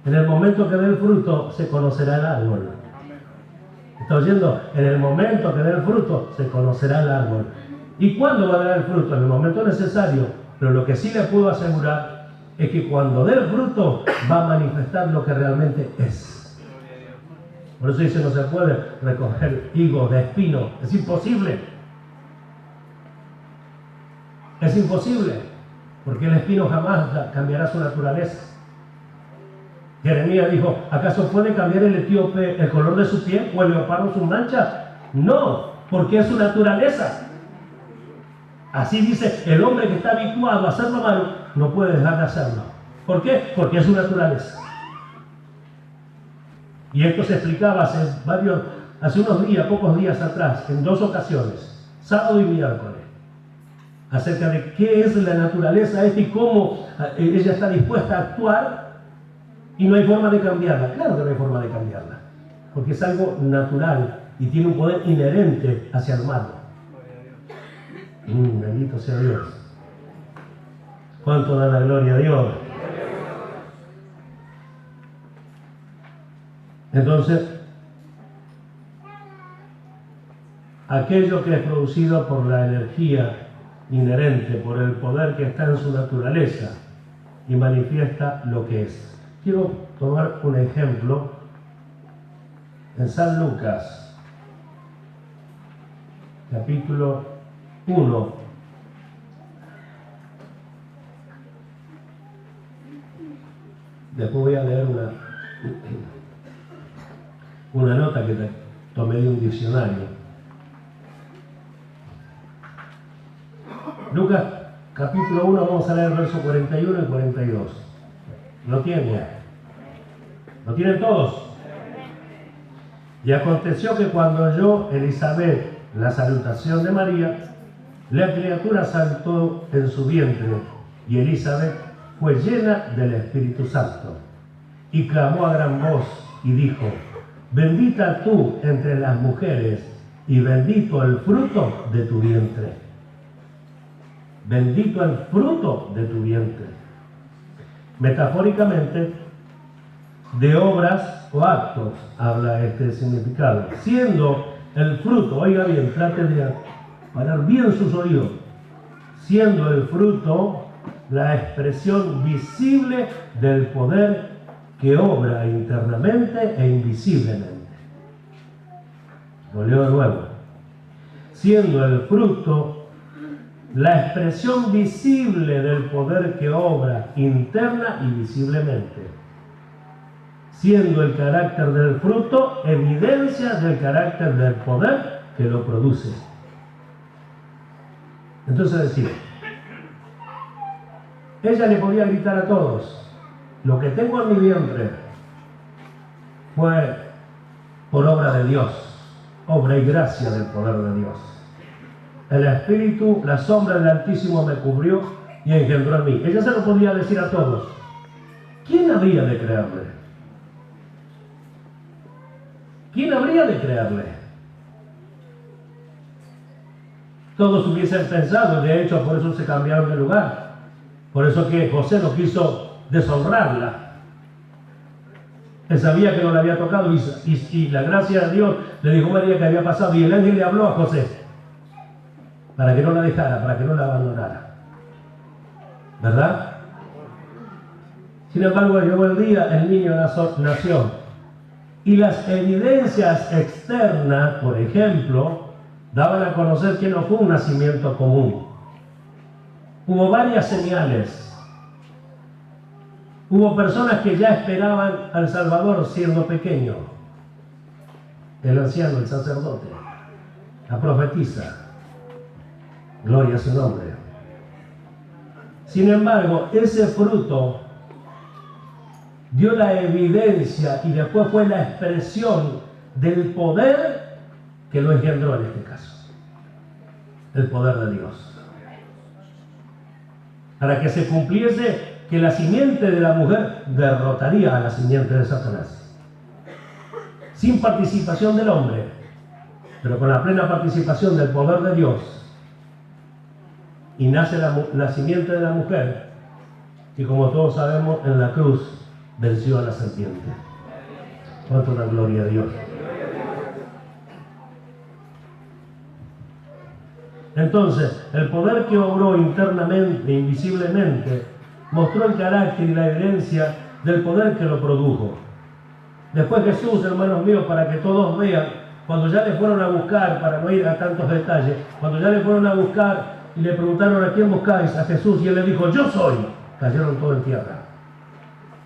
en el momento que dé el fruto se conocerá el árbol. ¿Está oyendo? En el momento que dé el fruto se conocerá el árbol. ¿Y cuándo va a dar el fruto? En el momento necesario. Pero lo que sí le puedo asegurar es que cuando dé el fruto va a manifestar lo que realmente es. Por eso dice, no se puede recoger higos de espino. Es imposible. Es imposible. porque el espino jamás cambiará su naturaleza. Jeremías dijo, ¿acaso puede cambiar el etíope el color de su piel o el leopardo su mancha? No, porque es su naturaleza. Así dice, el hombre que está habituado a hacer lo malo no puede dejar de hacerlo. ¿Por qué? Porque es su naturaleza. Y esto se explicaba hace unos días, pocos días atrás, en 2 ocasiones, sábado y miércoles, acerca de qué es la naturaleza esta y cómo ella está dispuesta a actuar y no hay forma de cambiarla. Claro que no hay forma de cambiarla, porque es algo natural y tiene un poder inherente hacia el malo. Bendito sea Dios. ¿Cuánto da la gloria a Dios? Entonces, aquello que es producido por la energía inherente, por el poder que está en su naturaleza y manifiesta lo que es. Quiero tomar un ejemplo en San Lucas, capítulo 1. Después voy a leer una nota que tomé de un diccionario. Lucas capítulo 1, vamos a leer versos 41 y 42. ¿Lo tienen? ¿Lo tienen todos? Y aconteció que cuando oyó Elizabeth la salutación de María, la criatura saltó en su vientre, y Elizabeth fue llena del Espíritu Santo, y clamó a gran voz y dijo, bendita tú entre las mujeres, y bendito el fruto de tu vientre. Bendito el fruto de tu vientre. Metafóricamente, de obras o actos habla este significado. Siendo el fruto, oiga bien, trate de parar bien sus oídos, siendo el fruto la expresión visible del poder que obra internamente e invisiblemente. Lo leo de nuevo. Siendo el fruto la expresión visible del poder que obra interna y visiblemente, siendo el carácter del fruto evidencia del carácter del poder que lo produce. Entonces decía, ella le podía gritar a todos, lo que tengo en mi vientre fue por obra de Dios, obra y gracia del poder de Dios. El Espíritu, la sombra del Altísimo me cubrió y engendró en mí. Ella se lo podía decir a todos. ¿Quién habría de creerle? ¿Quién habría de creerle? Todos hubiesen pensado, de hecho por eso se cambiaron de lugar. Por eso que José no quiso deshonrarla. Él sabía que no le había tocado y la gracia de Dios le dijo a María que había pasado y el ángel le habló a José para que no la dejara, para que no la abandonara. ¿Verdad? Sin embargo, llegó el día, el niño nació. Y las evidencias externas, por ejemplo, daban a conocer que no fue un nacimiento común. Hubo varias señales. Hubo personas que ya esperaban al Salvador siendo pequeño. El anciano, el sacerdote, la profetisa. Gloria a su nombre. Sin embargo, ese fruto dio la evidencia y después fue la expresión del poder que lo engendró en este caso. El poder de Dios. Para que se cumpliese que la simiente de la mujer derrotaría a la simiente de Satanás. Sin participación del hombre, pero con la plena participación del poder de Dios. Y nace la simiente de la mujer, que como todos sabemos, en la cruz venció a la serpiente. ¿Cuánto da gloria a Dios? Entonces, el poder que obró internamente, invisiblemente, mostró el carácter y la evidencia del poder que lo produjo. Después Jesús, hermanos míos, para que todos vean, cuando ya le fueron a buscar, para no ir a tantos detalles, cuando ya le fueron a buscar y le preguntaron: ¿a quién buscáis? A Jesús. Y él le dijo: yo soy. Cayeron todos en tierra,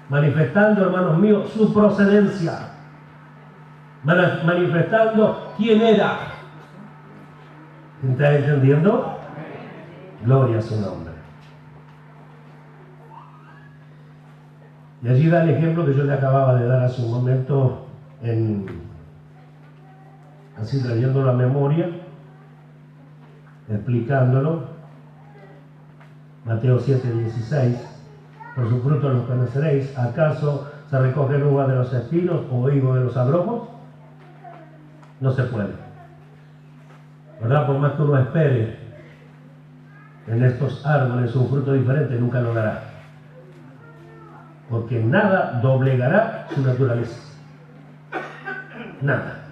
manifestando, hermanos míos, su procedencia, manifestando quién era. ¿Estás entendiendo? Gloria a su nombre. Y allí da el ejemplo que yo le acababa de dar hace un momento, así trayendo la memoria, explicándolo. Mateo 7:16: por su fruto los conoceréis. ¿Acaso se recogen uvas de los espinos o higos de los abrojos? No se puede, ¿verdad? Por más que uno espere en estos árboles un fruto diferente, nunca lo dará, porque nada doblegará su naturaleza. Nada.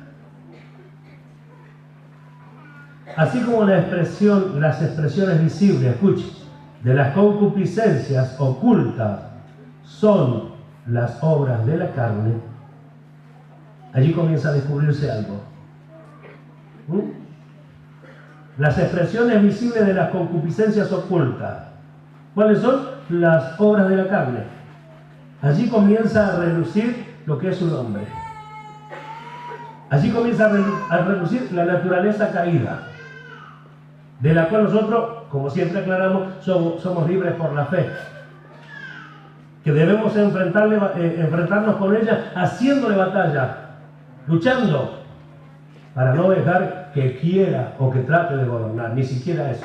Así como las expresiones visibles, escuchen, de las concupiscencias ocultas son las obras de la carne, allí comienza a descubrirse algo. Las expresiones visibles de las concupiscencias ocultas, ¿cuáles son? Las obras de la carne. Allí comienza a relucir lo que es un hombre. Allí comienza a relucir la naturaleza caída, de la cual nosotros, como siempre aclaramos, somos libres por la fe, que debemos enfrentarnos con ella, haciéndole batalla, luchando, para no dejar que quiera o que trate de gobernar, ni siquiera eso.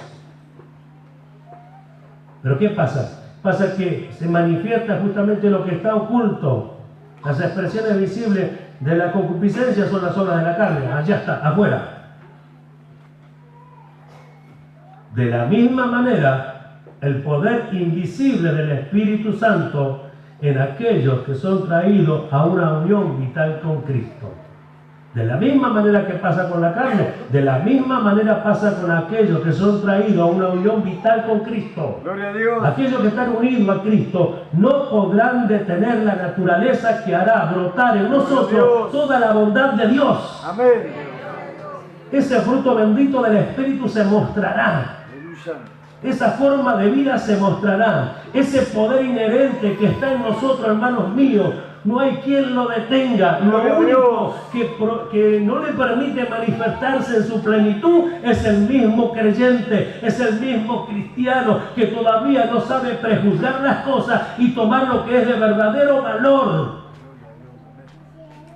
Pero ¿qué pasa? Pasa que se manifiesta justamente lo que está oculto. Las expresiones visibles de la concupiscencia son las obras de la carne. Allá está, afuera. De la misma manera, el poder invisible del Espíritu Santo en aquellos que son traídos a una unión vital con Cristo. De la misma manera que pasa con la carne, de la misma manera pasa con aquellos que son traídos a una unión vital con Cristo. Gloria a Dios. Aquellos que están unidos a Cristo no podrán detener la naturaleza que hará brotar en nosotros toda la bondad de Dios. Amén. Ese fruto bendito del Espíritu se mostrará. Esa forma de vida se mostrará. Ese poder inherente que está en nosotros, hermanos míos, no hay quien lo detenga. Lo único que no le permite manifestarse en su plenitud es el mismo creyente, es el mismo cristiano que todavía no sabe prejuzgar las cosas y tomar lo que es de verdadero valor.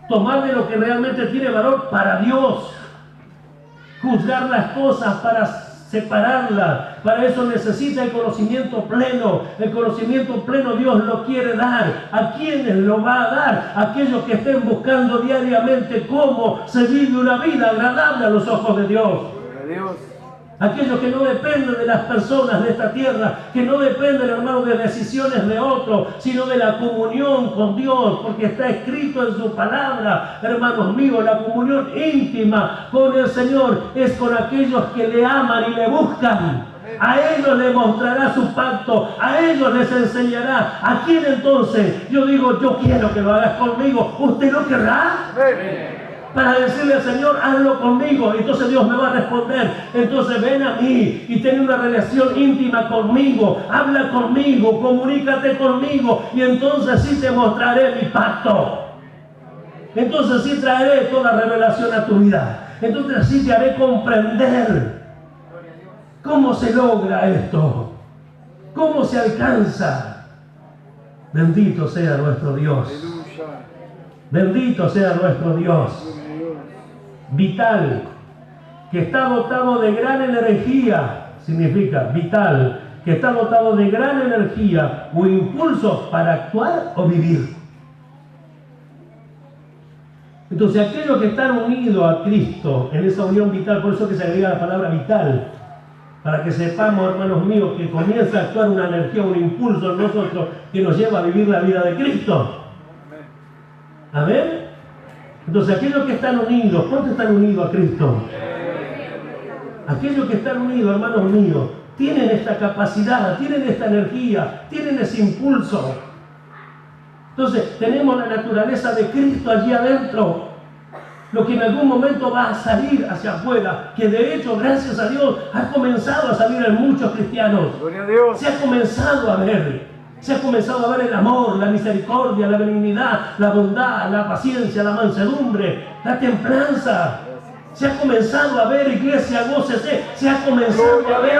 Tomar de lo que realmente tiene valor para Dios. Juzgar las cosas para separarla. Para eso necesita el conocimiento pleno. El conocimiento pleno Dios lo quiere dar. ¿A quiénes lo va a dar? A aquellos que estén buscando diariamente cómo se vive una vida agradable a los ojos de Dios. Aquellos que no dependen de las personas de esta tierra, que no dependen, hermano, de decisiones de otros, sino de la comunión con Dios, porque está escrito en su palabra, hermanos míos, la comunión íntima con el Señor es con aquellos que le aman y le buscan. A ellos le mostrará su pacto, a ellos les enseñará. ¿A quién entonces? Yo digo, yo quiero que lo hagas conmigo. ¿Usted lo querrá? Para decirle al Señor, hazlo conmigo. Entonces Dios me va a responder. Entonces ven a mí y ten una relación íntima conmigo. Habla conmigo, comunícate conmigo. Y entonces sí te mostraré mi pacto. Entonces sí traeré toda revelación a tu vida. Entonces sí te haré comprender cómo se logra esto. Cómo se alcanza. Bendito sea nuestro Dios. Bendito sea nuestro Dios. Vital, que está dotado de gran energía, significa vital, que está dotado de gran energía o impulso para actuar o vivir. Entonces aquellos que están unidos a Cristo en esa unión vital, por eso que se agrega la palabra vital, para que sepamos, hermanos míos, que comienza a actuar una energía, un impulso en nosotros que nos lleva a vivir la vida de Cristo. Amén. Entonces aquellos que están unidos, ¿cuántos están unidos a Cristo? Aquellos que están unidos, hermanos míos, tienen esta capacidad, tienen esta energía, tienen ese impulso. Entonces tenemos la naturaleza de Cristo allí adentro. lo que en algún momento va a salir hacia afuera, que de hecho, gracias a Dios, ha comenzado a salir en muchos cristianos. Gloria a Dios. Se ha comenzado a ver. Se ha comenzado a ver el amor, la misericordia, la benignidad, la bondad, la paciencia, la mansedumbre, la templanza. Se ha comenzado a ver, iglesia, gócese. Se ha comenzado a ver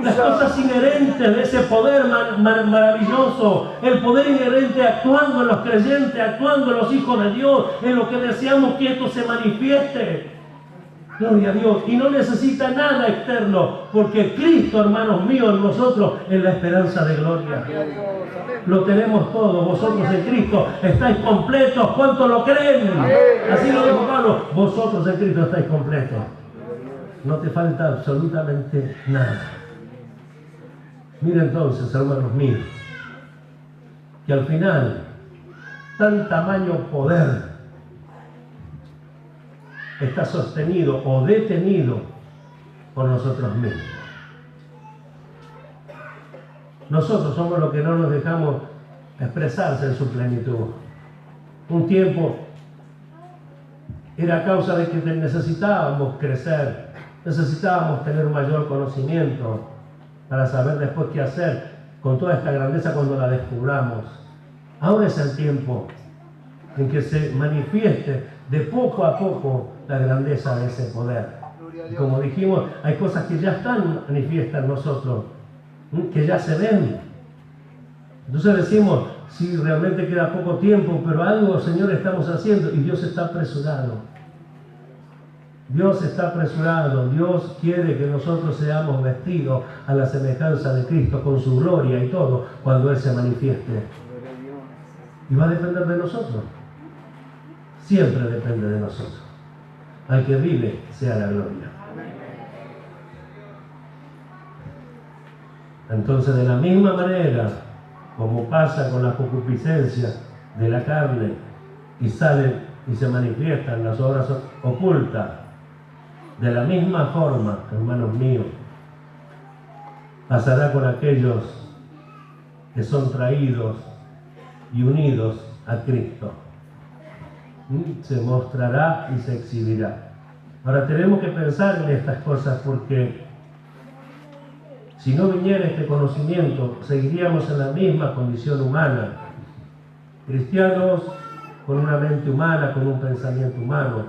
las cosas inherentes de ese poder maravilloso. El poder inherente actuando en los creyentes, actuando en los hijos de Dios, en lo que deseamos que esto se manifieste. Gloria a Dios. Y no necesita nada externo, porque Cristo, hermanos míos, en nosotros es la esperanza de gloria. Lo tenemos todo. Vosotros en Cristo estáis completos. ¿Cuántos lo creen? Así lo dijo Pablo. Vosotros en Cristo estáis completos. No te falta absolutamente nada. Mira entonces, hermanos míos, que al final, tan tamaño poder está sostenido o detenido por nosotros mismos. Nosotros somos los que no nos dejamos expresarse en su plenitud. Un tiempo era a causa de que necesitábamos crecer, necesitábamos tener mayor conocimiento para saber después qué hacer con toda esta grandeza cuando la descubramos. Ahora es el tiempo en que se manifieste de poco a poco la grandeza de ese poder. Y como dijimos, hay cosas que ya están manifiestas en nosotros, que ya se ven. Entonces decimos, sí, realmente queda poco tiempo, pero algo, Señor, estamos haciendo, y Dios está apresurado. Dios está apresurado. Dios quiere que nosotros seamos vestidos a la semejanza de Cristo, con su gloria y todo, cuando Él se manifieste. Y va a depender de nosotros. Siempre depende de nosotros. Al que vive sea la gloria. Entonces, de la misma manera como pasa con las concupiscencias de la carne y salen y se manifiestan las obras ocultas, de la misma forma, hermanos míos, pasará con aquellos que son traídos y unidos a Cristo. Se mostrará y se exhibirá. Ahora tenemos que pensar en estas cosas, porque si no viniera este conocimiento, seguiríamos en la misma condición humana. Cristianos con una mente humana, con un pensamiento humano,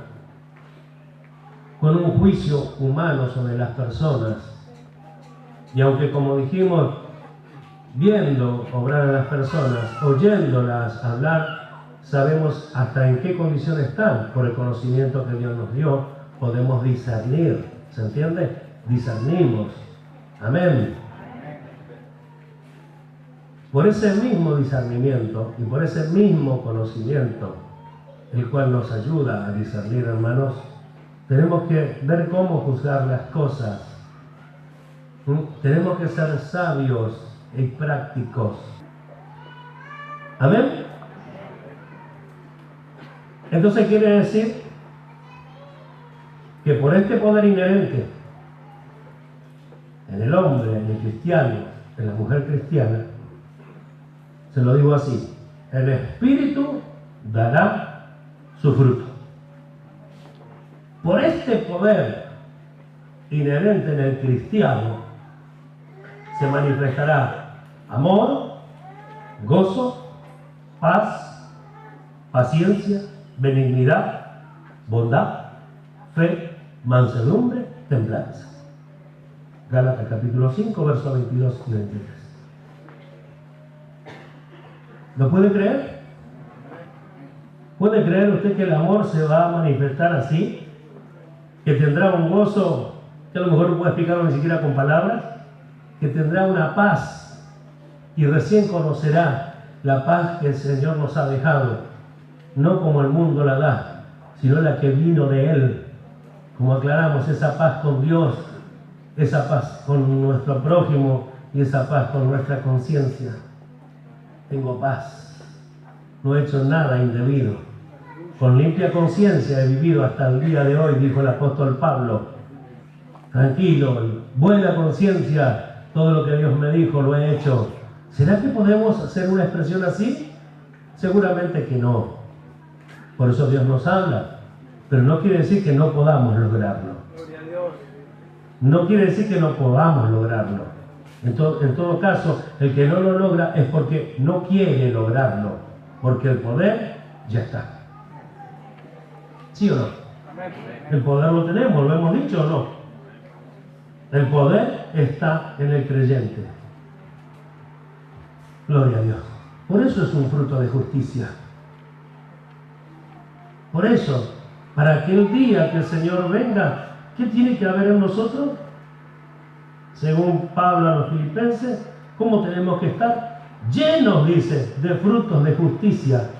con un juicio humano sobre las personas. Y aunque, como dijimos, viendo obrar a las personas, oyéndolas hablar, sabemos hasta en qué condición están. Por el conocimiento que Dios nos dio, podemos discernir. ¿Se entiende? Discernimos. Amén. Por ese mismo discernimiento y por ese mismo conocimiento, el cual nos ayuda a discernir, hermanos, tenemos que ver cómo juzgar las cosas. Tenemos que ser sabios y prácticos. Amén. Entonces quiere decir que por este poder inherente en el hombre, en el cristiano, en la mujer cristiana, se lo digo así: el Espíritu dará su fruto. Por este poder inherente en el cristiano se manifestará amor, gozo, paz, paciencia, benignidad, bondad, fe, mansedumbre, templanza. Gálatas capítulo 5, versos 22 y 23. ¿Lo puede creer? ¿Puede creer usted que el amor se va a manifestar así? Que tendrá un gozo que a lo mejor no puede explicarlo ni siquiera con palabras, que tendrá una paz y recién conocerá la paz que el Señor nos ha dejado, no como el mundo la da, sino la que vino de Él. Como aclaramos, esa paz con Dios, esa paz con nuestro prójimo y esa paz con nuestra conciencia. Tengo paz, no he hecho nada indebido, con limpia conciencia he vivido hasta el día de hoy, dijo el apóstol Pablo. Tranquilo, buena conciencia, todo lo que Dios me dijo lo he hecho. ¿Será que podemos hacer una expresión así? Seguramente que no. Por eso Dios nos habla pero no quiere decir que no podamos lograrlo. No quiere decir que no podamos lograrlo. En todo caso, el que no lo logra es porque no quiere lograrlo, porque el poder ya está. ¿Sí o no? El poder lo tenemos, lo hemos dicho o no. El poder está en el creyente. Gloria a Dios. Por eso es un fruto de justicia. Por eso, para aquel día que el Señor venga, ¿qué tiene que haber en nosotros? Según Pablo a los Filipenses, ¿cómo tenemos que estar? Llenos, dice, de frutos de justicia,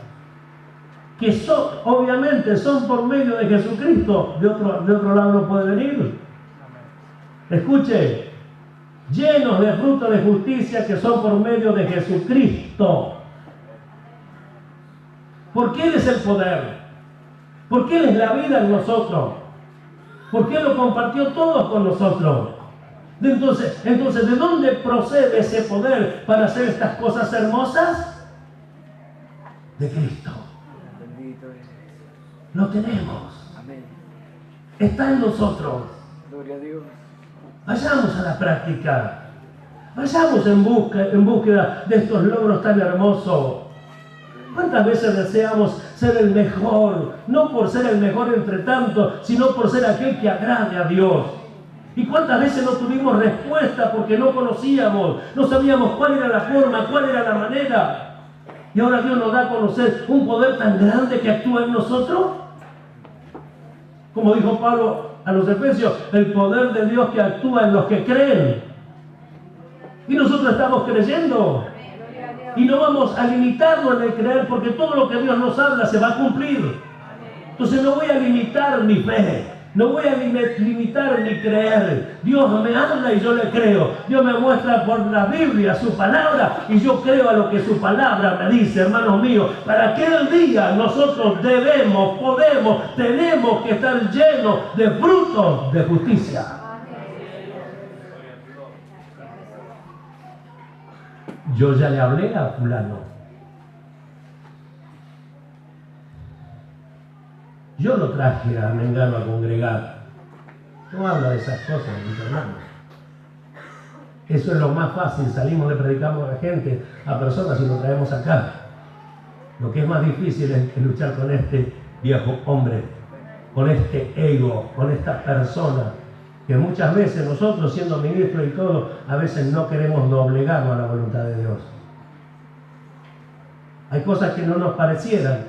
que obviamente son por medio de Jesucristo. De otro lado no puede venir. Escuche, llenos de frutos de justicia que son por medio de Jesucristo. Porque Él es el poder, porque Él es la vida en nosotros, porque Él lo compartió todo con nosotros. Entonces, ¿de dónde procede ese poder para hacer estas cosas hermosas? De Cristo. Lo tenemos. Está en nosotros. Gloria a Dios. Vayamos a la práctica. Vayamos en búsqueda de estos logros tan hermosos. ¿Cuántas veces deseamos ser el mejor? No por ser el mejor entre tanto, sino por ser aquel que agrade a Dios. ¿Y cuántas veces no tuvimos respuesta porque no conocíamos? No sabíamos cuál era la forma, cuál era la manera. Y ahora Dios nos da a conocer un poder tan grande que actúa en nosotros. Como dijo Pablo a los Efesios, el poder de Dios que actúa en los que creen. Y nosotros estamos creyendo. Y no vamos a limitarnos en el creer, porque todo lo que Dios nos habla se va a cumplir. Entonces no voy a limitar mi fe, no voy a limitar mi creer. Dios me habla y yo le creo. Dios me muestra por la Biblia su palabra y yo creo a lo que su palabra me dice, hermanos míos. Para aquel día nosotros debemos, podemos, tenemos que estar llenos de frutos de justicia. Yo ya le hablé a fulano. Yo lo traje a Mengano a congregar. No habla de esas cosas, mis hermanos. Eso es lo más fácil. Salimos, le predicamos a la gente, a personas y lo traemos acá. Lo que es más difícil es luchar con este viejo hombre, con este ego, con esta persona, que muchas veces nosotros, siendo ministros y todo, a veces no queremos doblegarnos a la voluntad de Dios. Hay cosas que no nos parecieran,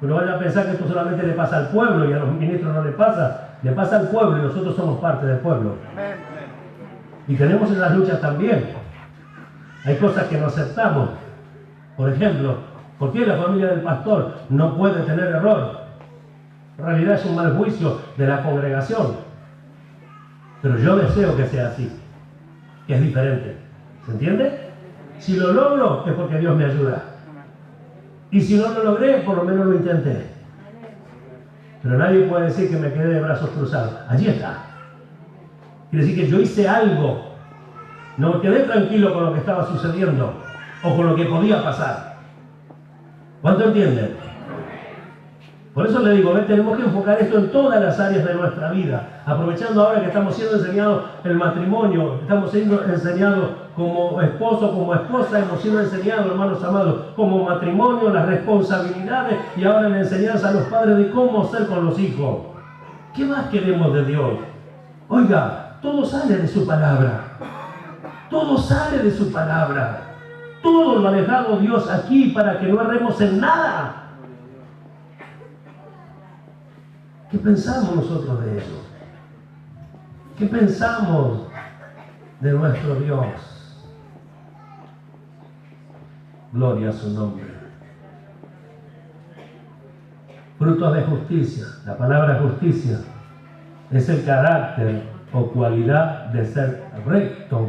pero vayan a pensar que esto solamente le pasa al pueblo y a los ministros no le pasa al pueblo y nosotros somos parte del pueblo. Y tenemos esas luchas también. Hay cosas que no aceptamos. Por ejemplo, ¿por qué la familia del pastor no puede tener error? En realidad es un mal juicio de la congregación. Pero yo deseo que sea así, que es diferente. ¿Se entiende? Si lo logro es porque Dios me ayuda. Y si no lo logré, por lo menos lo intenté. Pero nadie puede decir que me quedé de brazos cruzados. Allí está. Quiere decir que yo hice algo. No me quedé tranquilo con lo que estaba sucediendo o con lo que podía pasar. ¿Cuánto entienden? Por eso le digo, tenemos que enfocar esto en todas las áreas de nuestra vida. Aprovechando ahora que estamos siendo enseñados el matrimonio, estamos siendo enseñados como esposo, como esposa, hemos sido enseñados, hermanos amados, como matrimonio, las responsabilidades y ahora la enseñanza a los padres de cómo ser con los hijos. ¿Qué más queremos de Dios? Oiga, todo sale de su palabra. Todo sale de su palabra. Todo lo ha dejado Dios aquí para que no erremos en nada. ¿Qué pensamos nosotros de eso? ¿Qué pensamos de nuestro Dios? Gloria a su nombre. Frutos de justicia. La palabra justicia es el carácter o cualidad de ser recto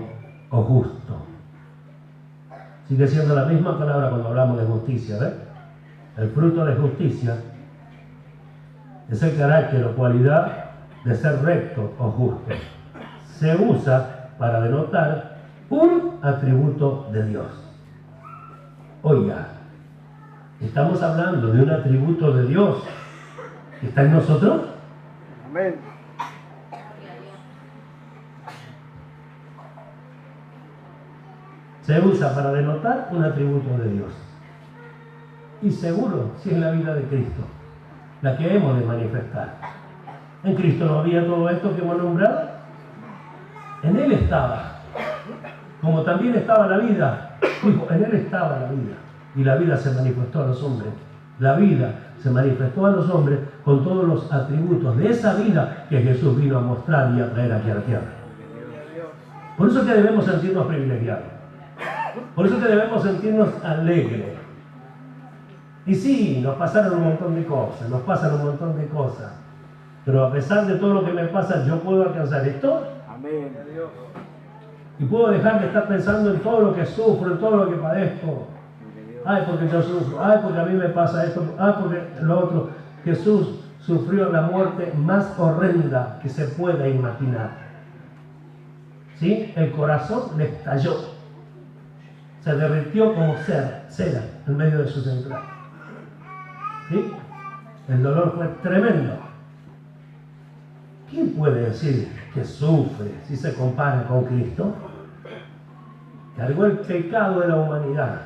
o justo. Sigue siendo la misma palabra cuando hablamos de justicia, ¿ves? El fruto de justicia es el carácter o cualidad de ser recto o justo. Se usa para denotar un atributo de Dios. Oiga, estamos hablando de un atributo de Dios ¿Está en nosotros? Amén. Se usa para denotar un atributo de Dios. Y seguro, si es la vida de Cristo, la que hemos de manifestar. En Cristo no había todo esto que hemos nombrado. En Él estaba. Como también estaba la vida. Dijo, en Él estaba la vida. Y la vida se manifestó a los hombres. La vida se manifestó a los hombres con todos los atributos de esa vida que Jesús vino a mostrar y a traer aquí a la tierra. Por eso que debemos sentirnos privilegiados. Por eso que debemos sentirnos alegres. Y sí, nos pasaron un montón de cosas, nos pasan un montón de cosas. Pero a pesar de todo lo que me pasa, yo puedo alcanzar esto. Amén. Y puedo dejar de estar pensando en todo lo que sufro, en todo lo que padezco. Ay, porque yo sufro. Ay, porque a mí me pasa esto. Ay, porque lo otro. Jesús sufrió la muerte más horrenda que se pueda imaginar. ¿Sí? El corazón le estalló. Se derritió como cera en medio de sus entrañas. ¿Sí? El dolor fue tremendo. ¿Quién puede decir que sufre si se compara con Cristo? Cargó el pecado de la humanidad.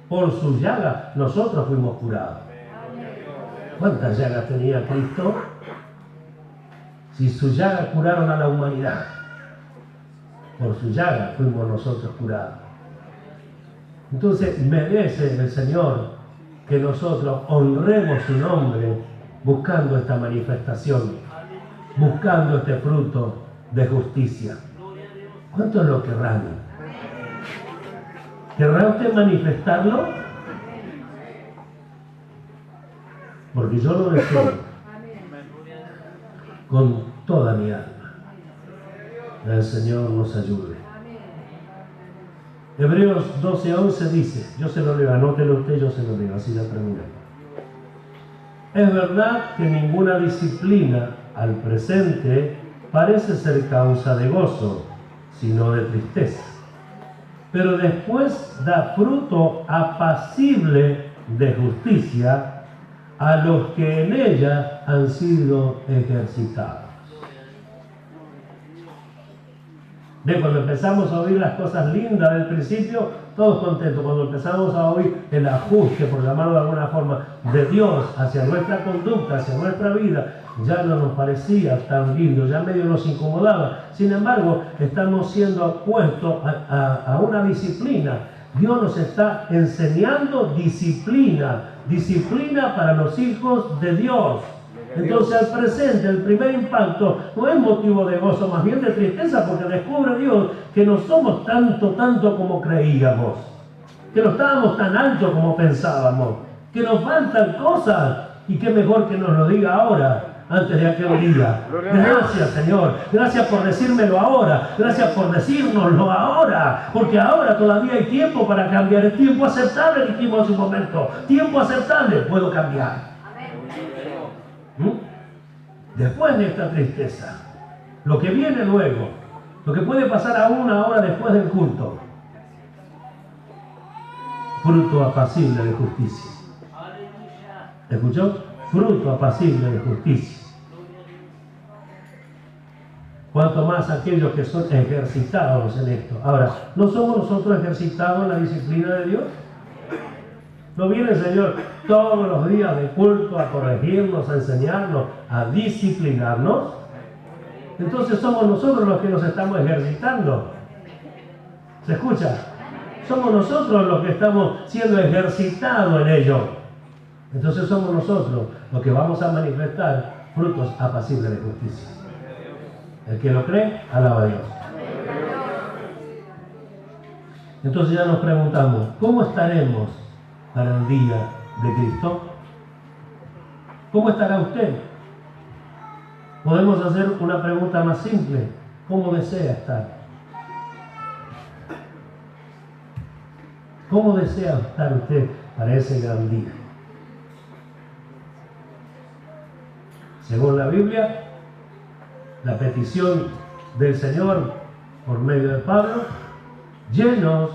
Por sus llagas nosotros fuimos curados. ¿Cuántas llagas tenía Cristo? Si sus llagas curaron a la humanidad, por sus llagas fuimos nosotros curados. Entonces merece el Señor que nosotros honremos su nombre buscando esta manifestación, buscando este fruto de justicia. ¿Cuántos lo querrán? ¿Querrá usted manifestarlo? Porque yo lo deseo con toda mi alma. El Señor nos ayude. Hebreos 12:11 dice, yo se lo leo, anótelo usted, yo se lo leo, así ya terminé. Es verdad que ninguna disciplina al presente parece ser causa de gozo, sino de tristeza. Pero después da fruto apacible de justicia a los que en ella han sido ejercitados. ¿Ve? Cuando empezamos a oír las cosas lindas del principio, todos contentos. Cuando empezamos a oír el ajuste, por llamarlo de alguna forma, de Dios hacia nuestra conducta, hacia nuestra vida, ya no nos parecía tan lindo, ya medio nos incomodaba. Sin embargo, estamos siendo puestos a una disciplina. Dios nos está enseñando disciplina, disciplina para los hijos de Dios. Entonces al presente, el primer impacto no es motivo de gozo, más bien de tristeza, porque descubre Dios que no somos tanto como creíamos, que no estábamos tan alto como pensábamos, que nos faltan cosas, y qué mejor que nos lo diga ahora, antes de aquel día. Gracias, Señor, gracias por decírmelo ahora, gracias por decírnoslo ahora, porque ahora todavía hay tiempo para cambiar. Es tiempo aceptable, dijimos hace un momento, tiempo aceptable, puedo cambiar. Después de esta tristeza, lo que viene luego, lo que puede pasar aún ahora después del culto, fruto apacible de justicia. ¿Escuchó? Fruto apacible de justicia. Cuanto más aquellos que son ejercitados en esto. Ahora, ¿no somos nosotros ejercitados en la disciplina de Dios? ¿No viene el Señor todos los días de culto a corregirnos, a enseñarnos, a disciplinarnos? Entonces somos nosotros los que nos estamos ejercitando. ¿Se escucha? Somos nosotros los que estamos siendo ejercitados en ello. Entonces somos nosotros los que vamos a manifestar frutos apacibles de justicia. El que lo cree, alaba a Dios. Entonces ya nos preguntamos, ¿cómo estaremos para el día de Cristo? ¿Cómo estará usted? Podemos hacer una pregunta más simple. ¿Cómo desea estar? ¿Cómo desea estar usted para ese gran día? Según la Biblia, la petición del Señor por medio de Pablo, llenos,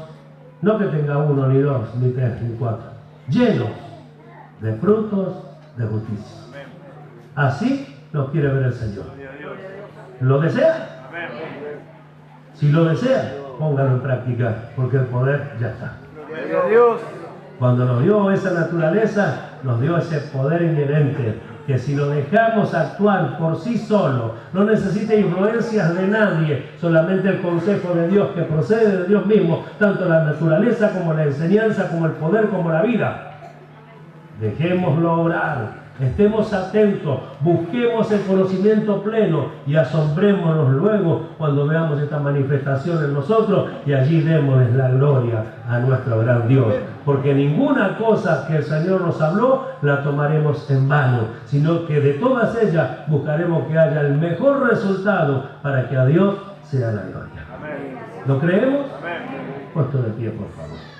no que tenga uno, ni dos, ni tres, ni cuatro, llenos de frutos de justicia. Así nos quiere ver el Señor. ¿Lo desea? Si lo desea, póngalo en práctica, porque el poder ya está. Cuando nos dio esa naturaleza, nos dio ese poder inherente, que si lo dejamos actuar por sí solo, no necesita influencias de nadie, solamente el consejo de Dios, que procede de Dios mismo, tanto la naturaleza como la enseñanza, como el poder, como la vida. Dejémoslo obrar. Estemos atentos, busquemos el conocimiento pleno y asombrémonos luego cuando veamos esta manifestación en nosotros, y allí démosles la gloria a nuestro gran Dios. Porque ninguna cosa que el Señor nos habló la tomaremos en vano, sino que de todas ellas buscaremos que haya el mejor resultado para que a Dios sea la gloria. ¿Lo creemos? Puesto de pie, por favor.